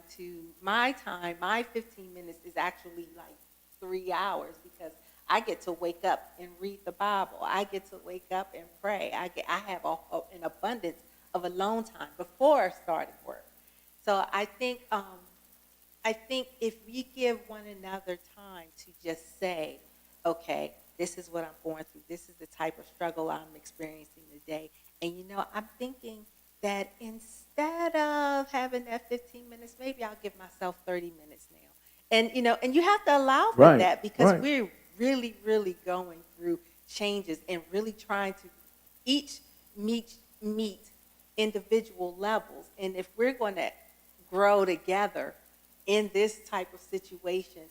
my 15 minutes is actually like 3 hours because I get to wake up and read the Bible. I get to wake up and pray. I have an abundance of alone time before starting work. So I think if we give one another time to just say, okay, this is what I'm going through. This is the type of struggle I'm experiencing today. And, I'm thinking that instead of having that 15 minutes, maybe I'll give myself 30 minutes now. And you have to allow for that because we're really, really going through changes and really trying to each meet individual levels. And if we're going to grow together in this type of situation,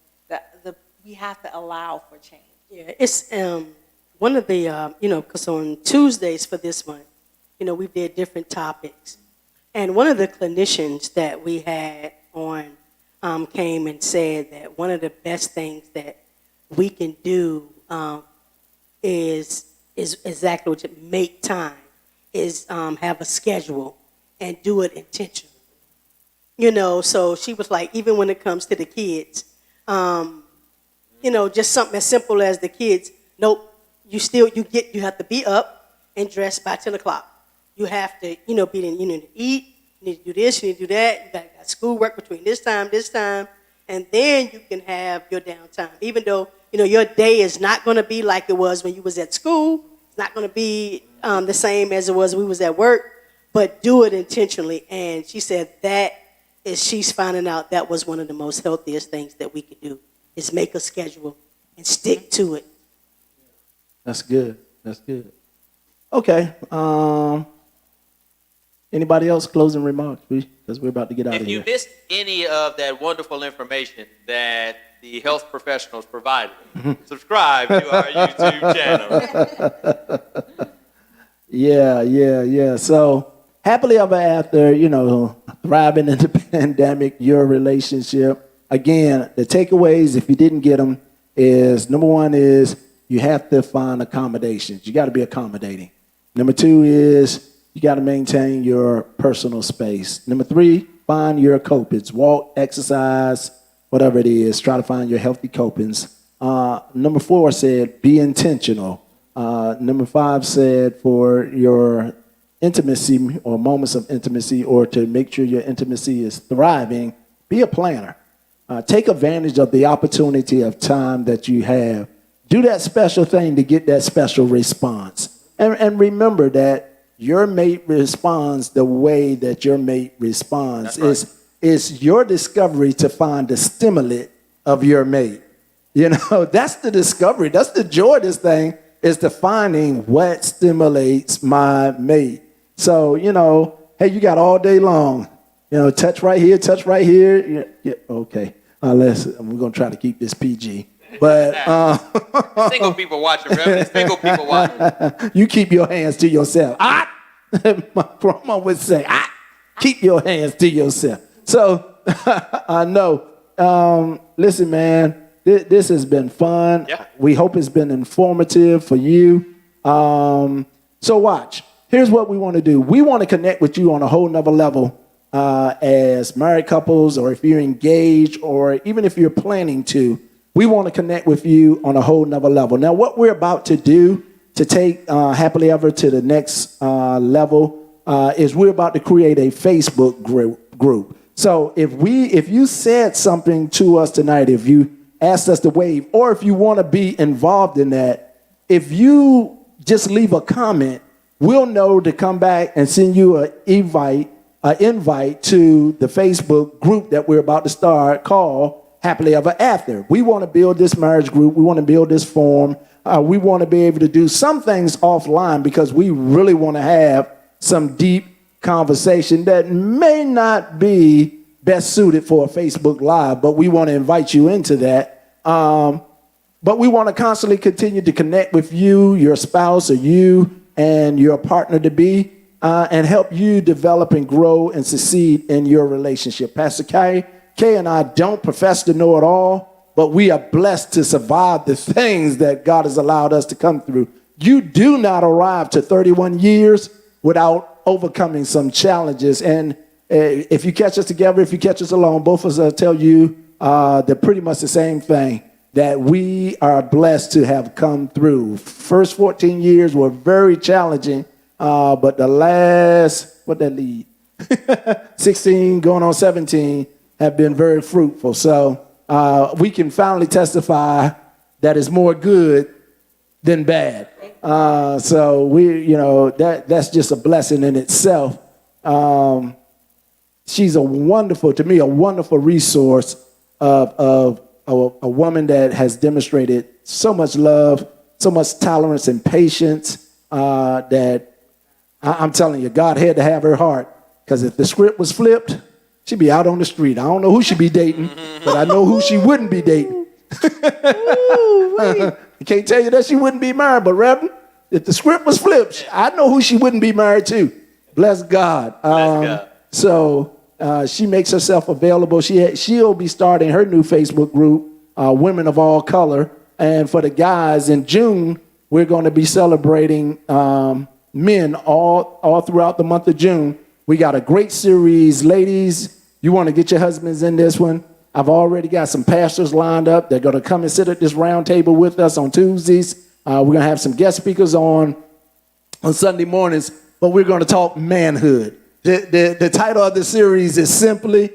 we have to allow for change. Yeah, it's one of the, because on Tuesdays for this month, we did different topics. And one of the clinicians that we had on came and said that one of the best things that we can do is exactly what you make time, is have a schedule and do it intentionally. So she was like, even when it comes to the kids, just something as simple as the kids, nope, you have to be up and dressed by 10 o'clock. You have to, you need to eat, you need to do this, you need to do that, you got schoolwork between this time, and then you can have your downtime. Even though, your day is not going to be like it was when you was at school, it's not going to be the same as it was when we was at work, but do it intentionally. And she said she's finding out that was one of the most healthiest things that we could do, is make a schedule and stick to it. That's good. Okay. Anybody else closing remarks? Because we're about to get out of here. If you missed any of that wonderful information that the health professionals provided, subscribe to our YouTube channel. Yeah. So, happily ever after, thriving in the pandemic, your relationship. Again, the takeaways, if you didn't get them, is number one is you have to find accommodations. You got to be accommodating. Number two is you got to maintain your personal space. Number three, find your copings. Walk, exercise, whatever it is. Try to find your healthy copings. Number four said be intentional. Number five said for your intimacy or moments of intimacy, or to make sure your intimacy is thriving, be a planner. Take advantage of the opportunity of time that you have. Do that special thing to get that special response. And remember that your mate responds the way that your mate responds. That's right. It's your discovery to find the stimulant of your mate. That's the discovery. That's the joy of this thing, is to finding what stimulates my mate. So, hey, you got all day long. Touch right here, touch right here. Yeah, okay. We're going to try to keep this PG. But Single people watching, remember? Single people watching. You keep your hands to yourself. My grandma would say, keep your hands to yourself. So, I know. Listen, man, this has been fun. Yeah. We hope it's been informative for you. So watch. Here's what we want to do. We want to connect with you on a whole nother level as married couples, or if you're engaged, or even if you're planning to. We want to connect with you on a whole nother level. Now, what we're about to do to take Happily Ever to the next level is we're about to create a Facebook group. So if you said something to us tonight, if you asked us to wave, or if you want to be involved in that, if you just leave a comment, we'll know to come back and send you an invite to the Facebook group that we're about to start called Happily Ever After. We want to build this marriage group. We want to build this forum. We want to be able to do some things offline because we really want to have some deep conversation that may not be best suited for a Facebook Live, but we want to invite you into that. But we want to constantly continue to connect with you, your spouse, or you and your partner to be, and help you develop and grow and succeed in your relationship. Pastor Kay and I don't profess to know it all, but we are blessed to survive the things that God has allowed us to come through. You do not arrive to 31 years without overcoming some challenges. And if you catch us together, if you catch us alone, both of us will tell you they're pretty much the same thing, that we are blessed to have come through. First 14 years were very challenging, but the last, what that lead? 16 going on 17 have been very fruitful. So we can finally testify that it's more good than bad. So that's just a blessing in itself. She's a wonderful resource of a woman that has demonstrated so much love, so much tolerance and patience that I'm telling you, God had to have her heart. Because if the script was flipped, she'd be out on the street. I don't know who she'd be dating, but I know who she wouldn't be dating. I can't tell you that she wouldn't be married, but Reverend, if the script was flipped, I know who she wouldn't be married to. Bless God. So she makes herself available. She'll be starting her new Facebook group, Women of All Color. And for the guys, in June, we're going to be celebrating men all throughout the month of June. We got a great series. Ladies, you want to get your husbands in this one. I've already got some pastors lined up. They're going to come and sit at this round table with us on Tuesdays. We're going to have some guest speakers on Sunday mornings, but we're going to talk manhood. The title of the series is simply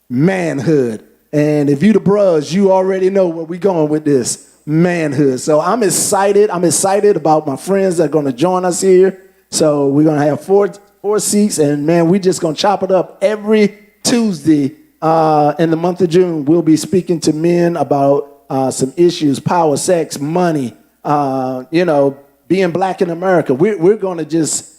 Manhood. And if you the bros, you already know where we're going with this, manhood. So I'm excited. I'm excited about my friends that are going to join us here. So we're going to have four seats, and man, we're just going to chop it up every Tuesday in the month of June. We'll be speaking to men about some issues, power, sex, money, being black in America. We're going to just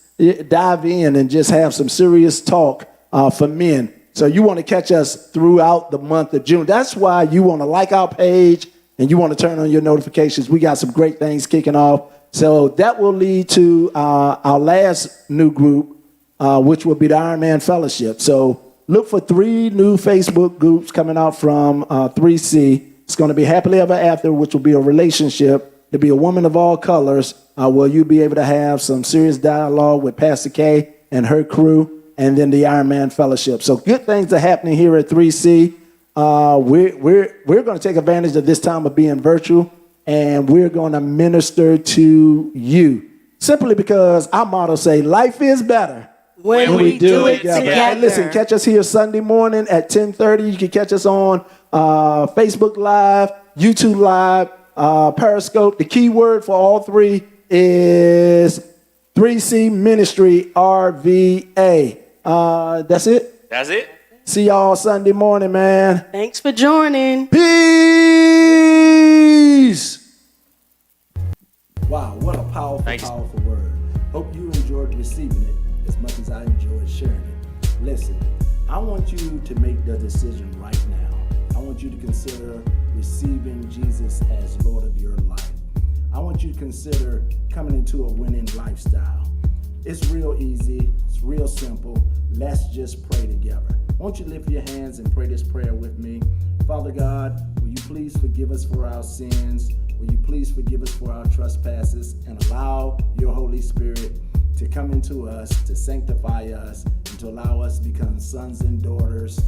dive in and just have some serious talk for men. So you want to catch us throughout the month of June. That's why you want to like our page and you want to turn on your notifications. We got some great things kicking off. So that will lead to our last new group, which will be the Iron Man Fellowship. So look for 3 new Facebook groups coming out from 3C. It's going to be Happily Ever After, which will be a relationship. To be a woman of all colors, where you'll be able to have some serious dialogue with Pastor K and her crew, and then the Iron Man Fellowship. So good things are happening here at 3C. We're going to take advantage of this time of being virtual, and we're going to minister to you. Simply because our motto say, life is better When we do it together. Hey, listen, catch us here Sunday morning at 10:30. You can catch us on Facebook Live, YouTube Live, Periscope. The key word for all 3 is 3C Ministry RVA. That's it. That's it. See y'all Sunday morning, man. Thanks for joining. Peace. Wow, what a powerful, Thanks. powerful word. Hope you enjoyed receiving it as much as I enjoyed sharing it. Listen, I want you to make the decision right now. I want you to consider receiving Jesus as Lord of your life. I want you to consider coming into a winning lifestyle. It's real easy. It's real simple. Let's just pray together. Won't you lift your hands and pray this prayer with me? Father God, will you please forgive us for our sins? Will you please forgive us for our trespasses and allow your Holy Spirit to come into us, to sanctify us, and to allow us to become sons and daughters.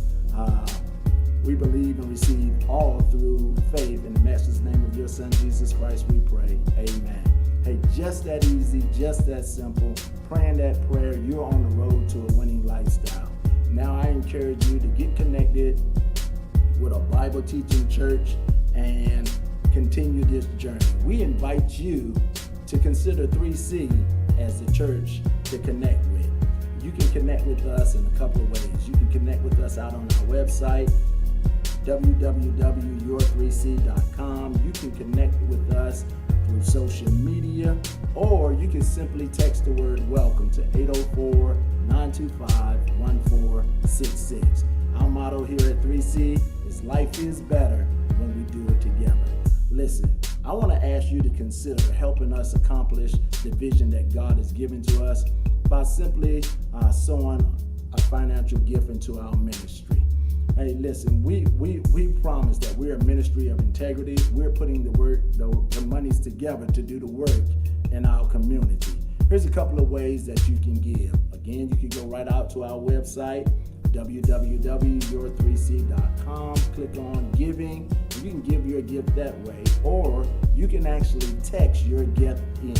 We believe and receive all through faith. In the Master's name of your Son, Jesus Christ, we pray. Amen. Hey, just that easy, just that simple. Praying that prayer, you're on the road to a winning lifestyle. Now I encourage you to get connected with a Bible teaching church and continue this journey. We invite you to consider 3C as the church to connect with. You can connect with us in a couple of ways. You can connect with us out on our website, www.your3c.com. You can connect with us through social media, or you can simply text the word welcome to 804-925-1466. Our motto here at 3C is life is better when we do it together. Listen, I want to ask you to consider helping us accomplish the vision that God has given to us by simply sowing a financial gift into our ministry. Hey, listen, we promise that we're a ministry of integrity. We're putting the monies together to do the work in our community. Here's a couple of ways that you can give. Again, you can go right out to our website, www.your3c.com. Click on giving. You can give your gift that way, or you can actually text your gift in.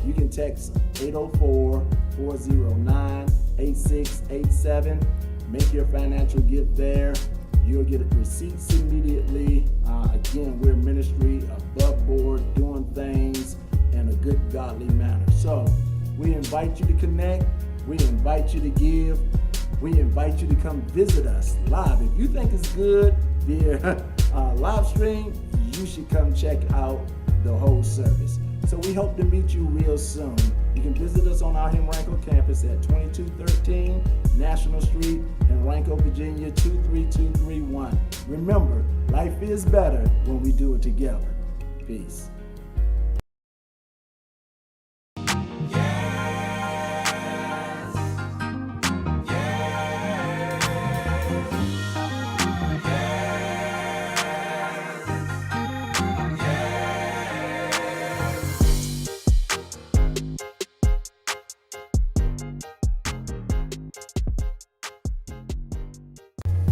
You can text 804-409-8687. Make your financial gift there. You'll get receipts immediately. Again, we're ministry above board, doing things in a good, godly manner. So we invite you to connect. We invite you to give. We invite you to come visit us live. If you think it's good via live stream, you should come check out the whole service. So we hope to meet you real soon. You can visit us on our Henrico campus at 2213 National Street in Ranco, Virginia 23231. Remember, life is better when we do it together. Peace.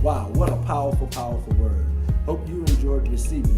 Wow, what a powerful, powerful word. Hope you enjoyed receiving